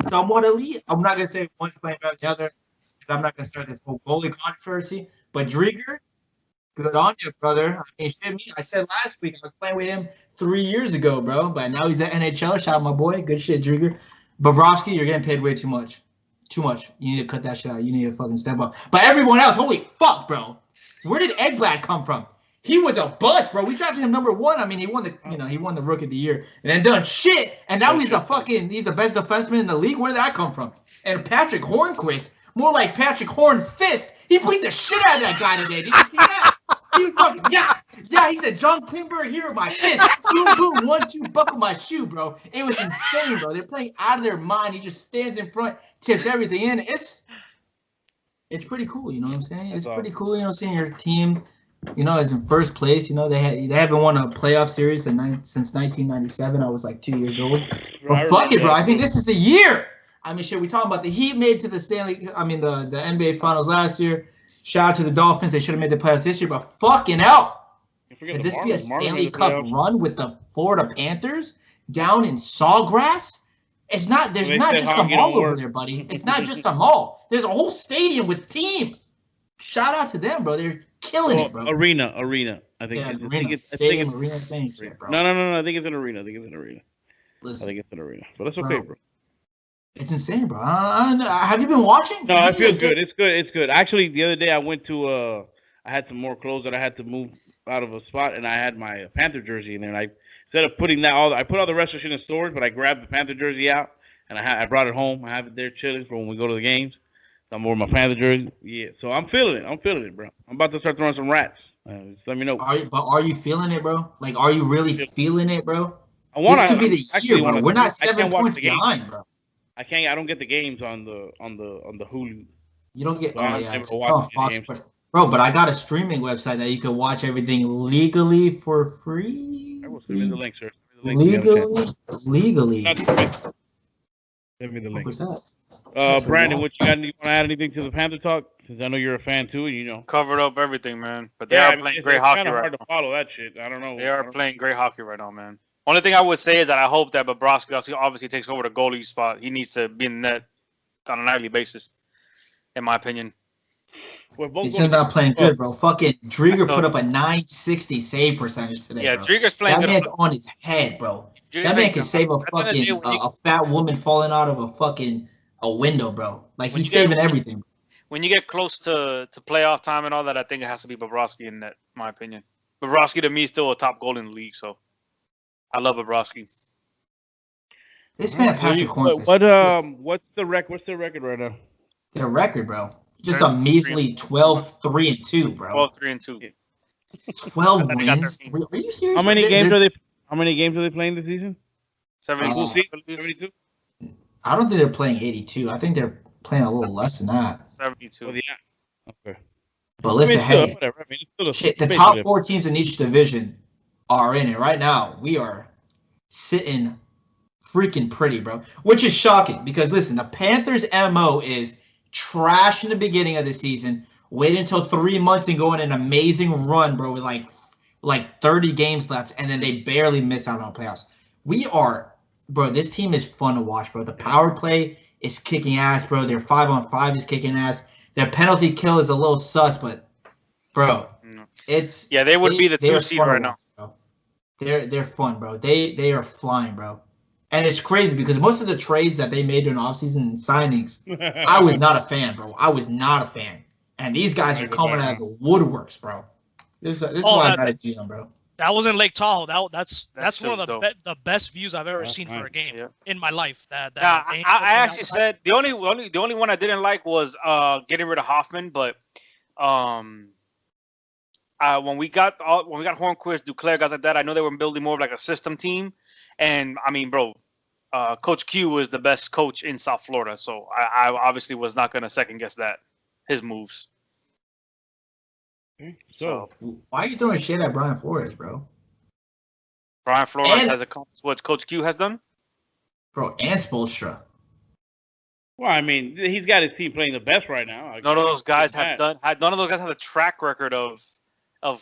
somewhat elite. I'm not gonna say one's playing better than the other, because I'm not gonna start this whole goalie controversy. But Drieger, good on you, brother. I mean, shit, me. I said last week I was playing with him 3 years ago, bro. But now he's at NHL. Shout out my boy. Good shit, Drieger. Bobrovsky, you're getting paid way too much. Too much. You need to cut that shit out. You need to fucking step up. But everyone else, holy fuck, bro. Where did Ekblad come from? He was a bust, bro. We drafted him number 1. I mean, he won the Rookie of the Year and then done shit. And now he's the best defenseman in the league. Where did that come from? And Patrick Hornquist, more like Patrick Hornfist. He beat the shit out of that guy today. Did you see that? He was fucking, yeah. He said, John Klingberg here with my fist. Boom, boom, 1-2, buckle my shoe, bro. It was insane, bro. They're playing out of their mind. He just stands in front, tips everything in. It's pretty cool, you know what I'm saying? It's pretty cool, you know, seeing your team, you know, is in 1st place. You know, they haven't won a playoff series since 1997. I was like 2 years old. But fuck it, bro. I think this is the year. I mean, shit, we talking about the Heat made to the the NBA Finals last year. Shout out to the Dolphins. They should have made the playoffs this year, but fucking hell. Could this be a Stanley Cup run with the Florida Panthers down in Sawgrass? It's not. There's not just a mall over there, buddy. It's not just a mall. There's a whole stadium with team. Shout out to them, bro. They're killing it, bro. Arena. I think. Yeah, I arena. think it's arena thing, shit, bro. No. I think it's an arena. Listen, I think it's an arena. But that's okay, bro. It's insane, bro. Have you been watching? No, I feel good. It's good. Actually, the other day I went to I had some more clothes that I had to move out of a spot, and I had my Panther jersey in there. And I instead of putting I put all the rest of the shit in storage, but I grabbed the Panther jersey out and I brought it home. I have it there chilling for when we go to the games. So I'm wearing my Panther jersey. Yeah, so I'm feeling it, bro. I'm about to start throwing some rats. Just let me know. Are you feeling it, bro? Like, are you really feeling it, bro? This could be the year, bro. We're not 7 points behind, bro. I don't get the games on the Hulu. You don't get. It's on Fox Sports, bro. But I got a streaming website that you can watch everything legally for free. I will send me the link, sir. Legally. Send me the link. What's that? Brandon, you want to add anything to the Panther talk? Because I know you're a fan too, and you know. Covered up everything, man. But they are playing great hockey right now. It's hard to follow that shit. I don't know. They are playing great hockey right now, man. Only thing I would say is that I hope that Bobrovsky obviously takes over the goalie spot. He needs to be in the net on a nightly basis, in my opinion. He's still not playing good, bro. Fucking Drieger put up a 960 save percentage today. Yeah, bro. Drieger's playing good. That man's bro. on his head, bro. That man can save a fat woman falling out of a window, bro. Like, he's saving everything. When you get close to playoff time and all that, I think it has to be Bobrovsky in net, in my opinion. Bobrovsky, to me, is still a top goalie in the league, so I love Bobrovsky. This man, Patrick Hornfist. What's the record right now? Their record, bro. Just a measly 12-3-2, bro. 12-3-2. 12 wins. Are you serious? How many games are they playing this season? 72. I don't think they're playing 82. I think they're playing a little less than that. 72. Oh, yeah. Okay. But listen, hey, shit, the top 4 teams in each division are in it right now. We are sitting freaking pretty, bro. Which is shocking because listen, the Panthers' MO is trash in the beginning of the season. Wait until 3 months and go on an amazing run, bro, with like 30 games left, and then they barely miss out on playoffs. Bro, this team is fun to watch, bro. The power play is kicking ass, bro. Their 5-on-5 is kicking ass. Their penalty kill is a little sus, but bro, it's they would be the 2 seed right now. Bro. They're fun, bro. They are flying, bro. And it's crazy because most of the trades that they made during offseason and signings, I was not a fan, bro. I was not a fan. And these guys are coming out of the woodworks, bro. This is why I got a GM, bro. That was in Lake Tahoe. That's one of the best views I've ever seen for a game in my life. I actually said the only one I didn't like was getting rid of Hoffman, but when we got Hornquist, Duclair, guys like that, I know they were building more of like a system team, and I mean, bro, Coach Q is the best coach in South Florida, so I obviously was not going to second guess his moves. So why are you throwing shit at Brian Flores, bro? Brian Flores has accomplished what Coach Q has done, bro, and Spoelstra. Well, I mean, he's got his team playing the best right now. None of those guys have a track record of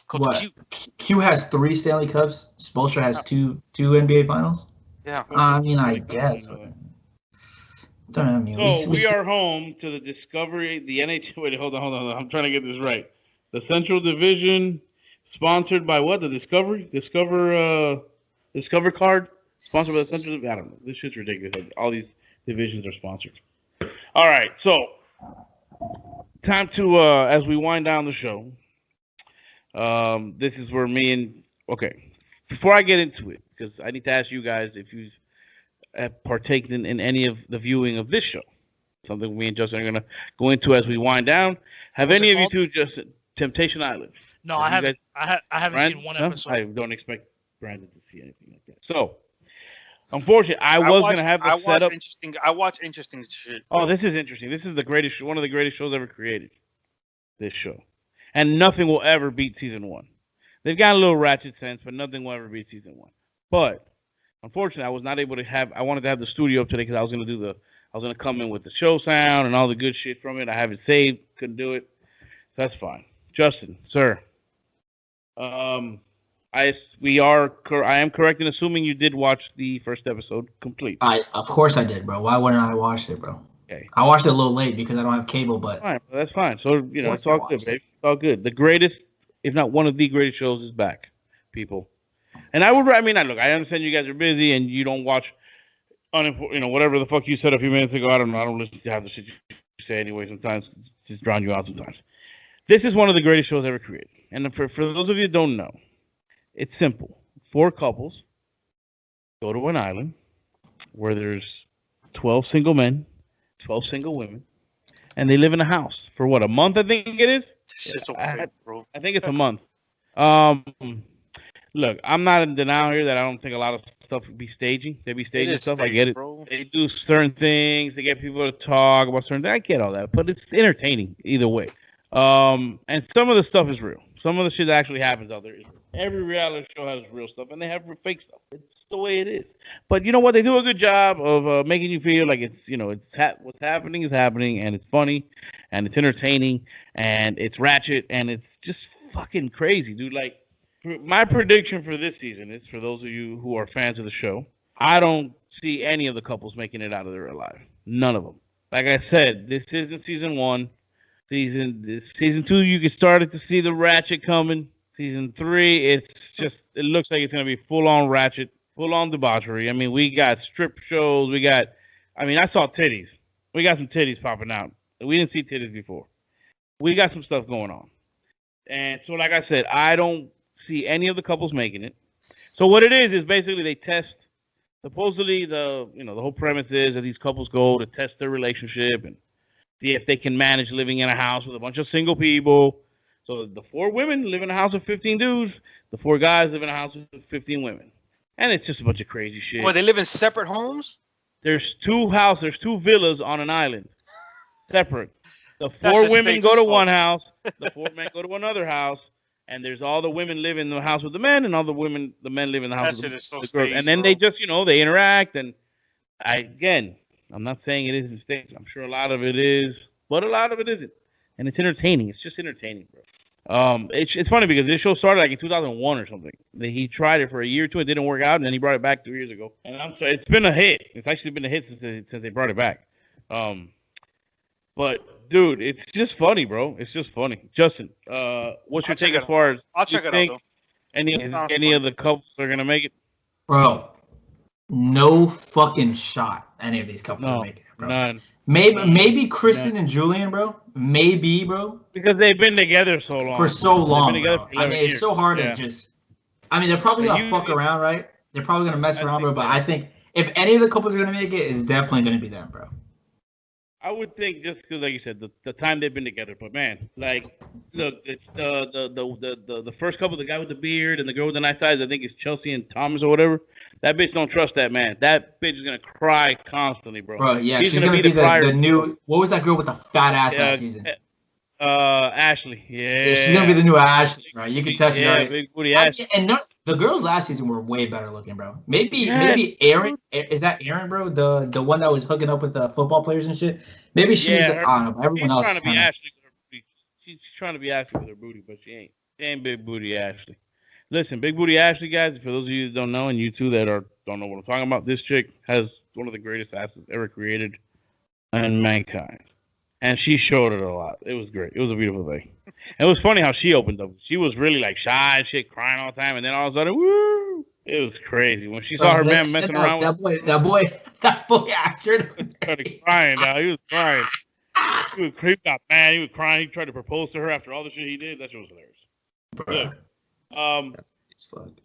Coach Q. Q has 3 Stanley Cups. Spoelstra has two NBA Finals. Yeah. I mean, I guess. We are home to the Discovery, the NHL. Wait, hold on. I'm trying to get this right. The Central Division, sponsored by what? The Discover card, sponsored by the Central. I don't know. This shit's ridiculous. All these divisions are sponsored. All right, so time to as we wind down the show. This is where before I get into it, because I need to ask you guys if you have partaken in any of the viewing of this show. Something me and Justin are gonna go into as we wind down. Have any of you two just Temptation Island? No, I haven't. I haven't seen one episode. I don't expect Brandon to see anything like that. So, unfortunately, I watch interesting shit. Oh, this is interesting. This is one of the greatest shows ever created. This show, and nothing will ever beat season 1. They've got a little ratchet sense, but nothing will ever beat season 1. But unfortunately, I was not able to have. I wanted to have the studio up today because I was going to come in with the show sound and all the good shit from it. I have it saved. Couldn't do it. So that's fine. Justin, sir. I am correct in assuming you did watch the first episode complete. Of course I did, bro. Why wouldn't I watch it, bro? Okay. I watched it a little late because I don't have cable, but that's fine. So it's all good, baby. It's all good. The greatest, if not one of the greatest shows, is back, people. And I understand you guys are busy and you don't watch, whatever the fuck you said a few minutes ago. I don't know. I don't listen to half the shit you say anyway. Sometimes it's just drown you out. Sometimes. This is one of the greatest shows ever created. And for those of you who don't know, it's simple. 4 couples go to an island where there's 12 single men, 12 single women, and they live in a house for a month, I think it is? It's so fake, bro. I think it's a month. Look, I'm not in denial here that I don't think a lot of stuff would be staging. They be staging stuff. Staged, I get it. Bro. They do certain things. They get people to talk about certain things. I get all that, but it's entertaining either way. And some of the stuff is real. Some of the shit that actually happens out there is real. Every reality show has real stuff, and they have fake stuff. It's the way it is. But you know what? They do a good job of making you feel like what's happening is happening, and it's funny, and it's entertaining, and it's ratchet, and it's just fucking crazy, dude. Like, my prediction for this season is, for those of you who are fans of the show, I don't see any of the couples making it out of there alive. None of them. Like I said, this isn't season 1. Season 2, you can start to see the ratchet coming. Season 3, it looks like it's gonna be full on ratchet, full on debauchery. I mean, we got strip shows. I saw titties. We got some titties popping out. We didn't see titties before. We got some stuff going on. And so, like I said, I don't see any of the couples making it. So what it is basically they test. Supposedly, the whole premise is that these couples go to test their relationship and see if they can manage living in a house with a bunch of single people. So the 4 women live in a house with 15 dudes. The 4 guys live in a house with 15 women. And it's just a bunch of crazy shit. Well, they live in separate homes? There's 2 villas on an island. Separate. The 4 women go to one house. The 4 men go to another house. And there's all the women live in the house with the men, and all the men live in the house with the girls. And then they just, they interact. And I'm not saying it isn't staged. I'm sure a lot of it is, but a lot of it isn't. And it's entertaining. It's just entertaining, bro. It's funny because this show started like in 2001 or something. He tried it for a year or 2. It didn't work out, and then he brought it back 2 years ago. And it's been a hit. It's actually been a hit since they brought it back. But dude, it's just funny, bro. It's just funny. Justin, what's your take as far as I'll check it out, though. Any of the couples are gonna make it? Bro, no fucking shot any of these couples are making it, bro. None. Maybe Kristen and Julian, bro. Maybe, bro. Because they've been together so long. For so long, bro. For 11 years. It's so hard to just I mean, they're probably gonna fuck around, right? They're probably gonna mess around, bro. But I think if any of the couples are gonna make it, it's definitely gonna be them, bro. I would think just because, like you said, the time they've been together. But man, like, look, it's the first couple, the guy with the beard and the girl with the nice eyes. I think it's Chelsea and Thomas or whatever. That bitch don't trust that man. That bitch is gonna cry constantly, bro. Bro, yeah, she's gonna be the new. What was that girl with the fat ass last season? Ashley. Yeah, she's gonna be the new Ashley, right? You can tell she's already. Big booty Ashley. And the girls last season were way better looking, bro. Maybe Aaron, is that Aaron, bro? The one that was hooking up with the football players and shit. Maybe she's I don't know. Everyone else trying to be Ashley with her booty. She's trying to be Ashley with her booty, but she ain't. She ain't big booty Ashley. Listen, big booty Ashley, guys. For those of you that don't know, and you two that don't know what I'm talking about, this chick has one of the greatest asses ever created in mankind. And she showed it a lot. It was great. It was a beautiful thing. It was funny how she opened up. She was really like shy and shit, crying all the time, and then all of a sudden, woo! It was crazy when she saw her man messing around with that boy after started crying. Now he was crying. He got mad. He was crying. He tried to propose to her after all the shit he did. That shit was hilarious.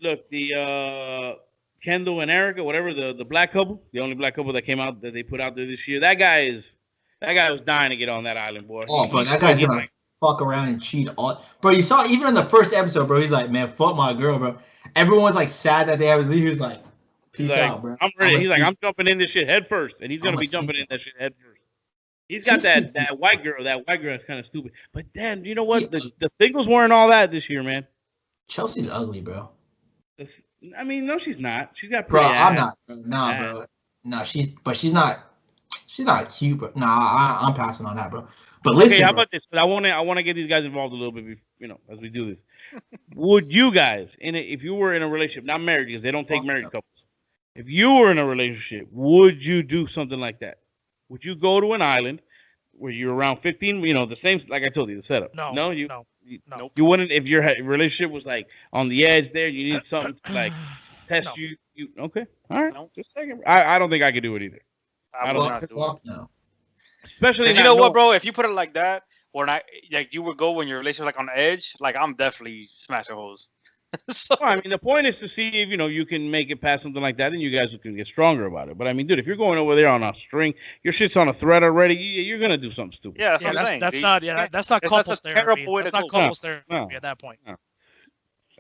Look, the Kendall and Erica, whatever, the black couple, the only black couple that came out that they put out there this year. That guy was dying to get on that island, boy. Oh, bro, that guy's gonna fuck around and cheat all. Bro, you saw even in the first episode, bro. He's like, man, fuck my girl, bro. Everyone's like sad that they have his leave. He was like, peace out, bro. I'm ready. He's like, I'm jumping in this shit head first, and he's gonna be jumping in that shit head first. He's got that white girl. That white girl is kind of stupid. But damn, you know what? The singles weren't all that this year, man. Chelsea's ugly, bro. I mean, no, she's not. She's got pretty ass. I'm not. Nah, bro. No, she's not cute, but I'm passing on that, bro. But listen, okay, how about this? I want to get these guys involved a little bit, as we do this. Would you guys, if you were in a relationship, not married because they don't take married couples, if you were in a relationship, would you do something like that? Would you go to an island where you're around 15? The same, like I told you, the setup. No. You wouldn't if your relationship was like on the edge there. You need something to like test you. Okay, all right. No. Just a second. I don't think I could do it either. I would not do it. No. Especially, you know what, bro? If you put it like that, or not, like you would go when your relationship like on the edge, like I'm definitely smashing hoes. So, I mean, the point is to see if you can make it past something like that, and you guys can get stronger about it. But I mean, dude, if you're going over there on a string, your shit's on a thread already. You're gonna do something stupid. Yeah, that's what I'm saying. That's not couples therapy. That's not couples therapy at that point. No.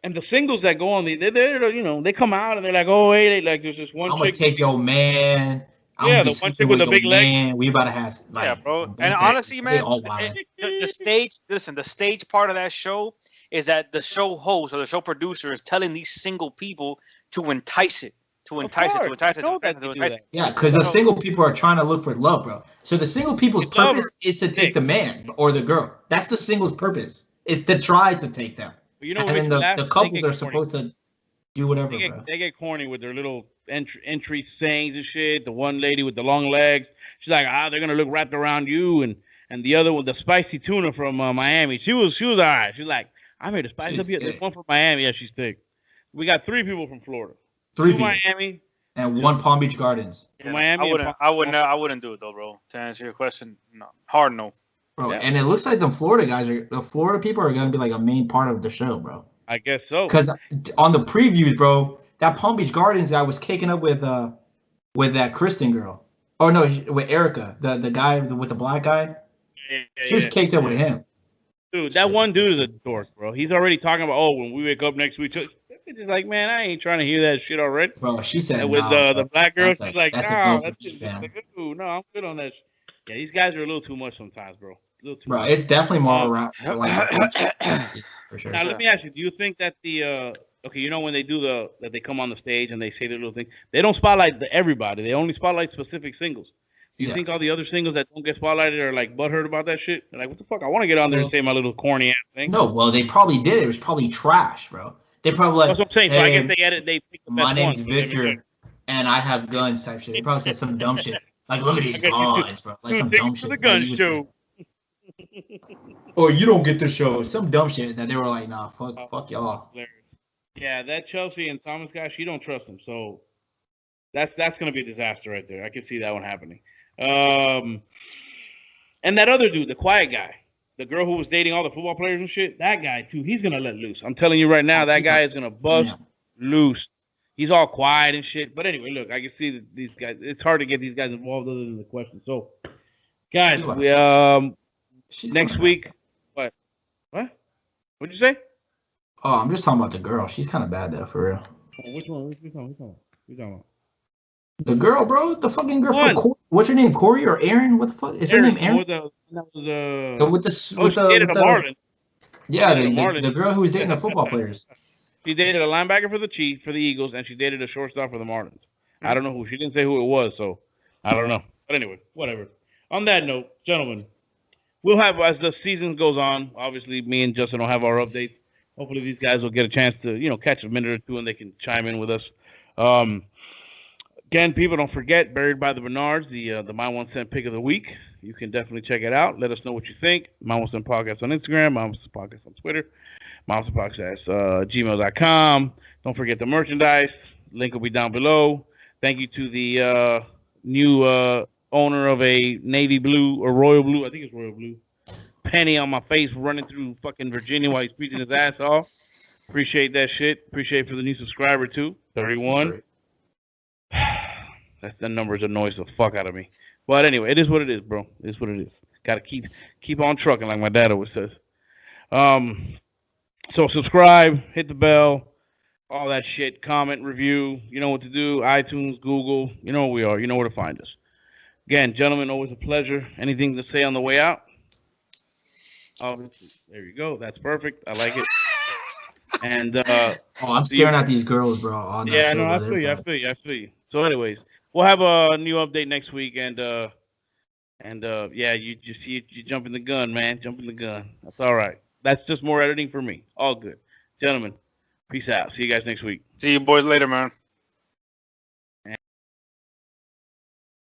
And the singles that go on, they come out and they're like, oh, hey, there's this one. I'm gonna take your man. The one chick with the big leg. We about to have. Bro. And honestly, man, the stage. Listen, the stage part of that show is that the show host or the show producer is telling these single people to entice it. Yeah, because the single people are trying to look for love, bro. So the single people's purpose is to take the man or the girl. That's the singles' purpose. Is to try to take them. And then the couples are supposed to do whatever, bro. They get corny with their little entry sayings and shit. The one lady with the long legs, she's like, they're gonna look wrapped around you, and the other one, the spicy tuna from Miami, she was all right. She's like, I'm here to spice up here. There's one from Miami. Yeah, she's thick. We got 3 people from Florida. 3 people. Miami. And 1 Palm Beach Gardens. Yeah, Miami. I wouldn't do it though, bro. To answer your question, no. Hard no. Bro, and it looks like the Florida people are gonna be like a main part of the show, bro. I guess so. Because on the previews, bro, that Palm Beach Gardens guy was kicking up with that Kristen girl. Oh no, with Erica, the guy with the black guy. She was caked up with him. Dude, that one dude is a dork, bro. He's already talking about, when we wake up next week. It's like, man, I ain't trying to hear that shit already. Bro, she said with the black girl, she's like, no, that's just no, I'm good on that. Yeah, these guys are a little too much sometimes, bro. Bro, it's definitely more around. For sure. Now, let me ask you: do you think that when they do that they come on the stage and they say their little thing, they don't spotlight everybody. They only spotlight specific singles. Do you think all the other singles that don't get spotlighted are like butthurt about that shit? They're like, what the fuck? I want to get on there and say my little corny ass thing. No, well, they probably did. It was probably trash, bro. They probably like. That's what I'm saying. So I guess they pick the best my name's Victor, and I have guns type shit. They probably said some dumb shit. Like, look at these guns, bro. Like some dumb shit. The gun show. Or you don't get the show. Some dumb shit that they were like, nah, fuck y'all. Yeah, that Chelsea and Thomas guy, she don't trust him. So that's gonna be a disaster right there. I can see that one happening. And that other dude, the quiet guy, the girl who was dating all the football players and shit, that guy too, he's gonna let loose. I'm telling you right now, that guy is gonna bust loose. He's all quiet and shit. But anyway, look, I can see that these guys. It's hard to get these guys involved other than the question. So, guys, we next week. What? What'd you say? Oh, I'm just talking about the girl. She's kind of bad though, for real. Which one? Which one? What you talking about? The girl, bro. The fucking girl from what's her name? Corey or Aaron? What the fuck is her name? Aaron. With the Marlins. Yeah, the girl who was dating the football players. She dated a linebacker for the Eagles, and she dated a shortstop for the Marlins. I don't know who. She didn't say who it was, so I don't know. But anyway, whatever. On that note, gentlemen, we'll have, as the season goes on, obviously me and Justin will have our updates. Hopefully these guys will get a chance to, catch a minute or two and they can chime in with us. Again, people, don't forget, Buried by the Bernards, the My 1 Cent Pick of the Week. You can definitely check it out. Let us know what you think. My 1 Cent Podcast on Instagram, My 1 Cent Podcast on Twitter, My 1 Cent Podcast gmail.com. Don't forget the merchandise. Link will be down below. Thank you to the new owner of a navy blue or royal blue, I think it's royal blue, penny on my face running through fucking Virginia while he's preaching his ass off. Appreciate that shit. Appreciate for the new subscriber too, 31. That numbers annoys the fuck out of me. But anyway, it is what it is, bro. It is what it is. Got to keep on trucking, like my dad always says. So subscribe, hit the bell, all that shit. Comment, review. You know what to do. iTunes, Google. You know where we are. You know where to find us. Again, gentlemen, always a pleasure. Anything to say on the way out? Oh, there you go. That's perfect. I like it. And I'm staring at these girls, bro. Yeah, no, I feel you. So, anyways, we'll have a new update next week, and yeah, you jumping the gun, man, jumping the gun. That's all right. That's just more editing for me. All good, gentlemen. Peace out. See you guys next week. See you boys later, man.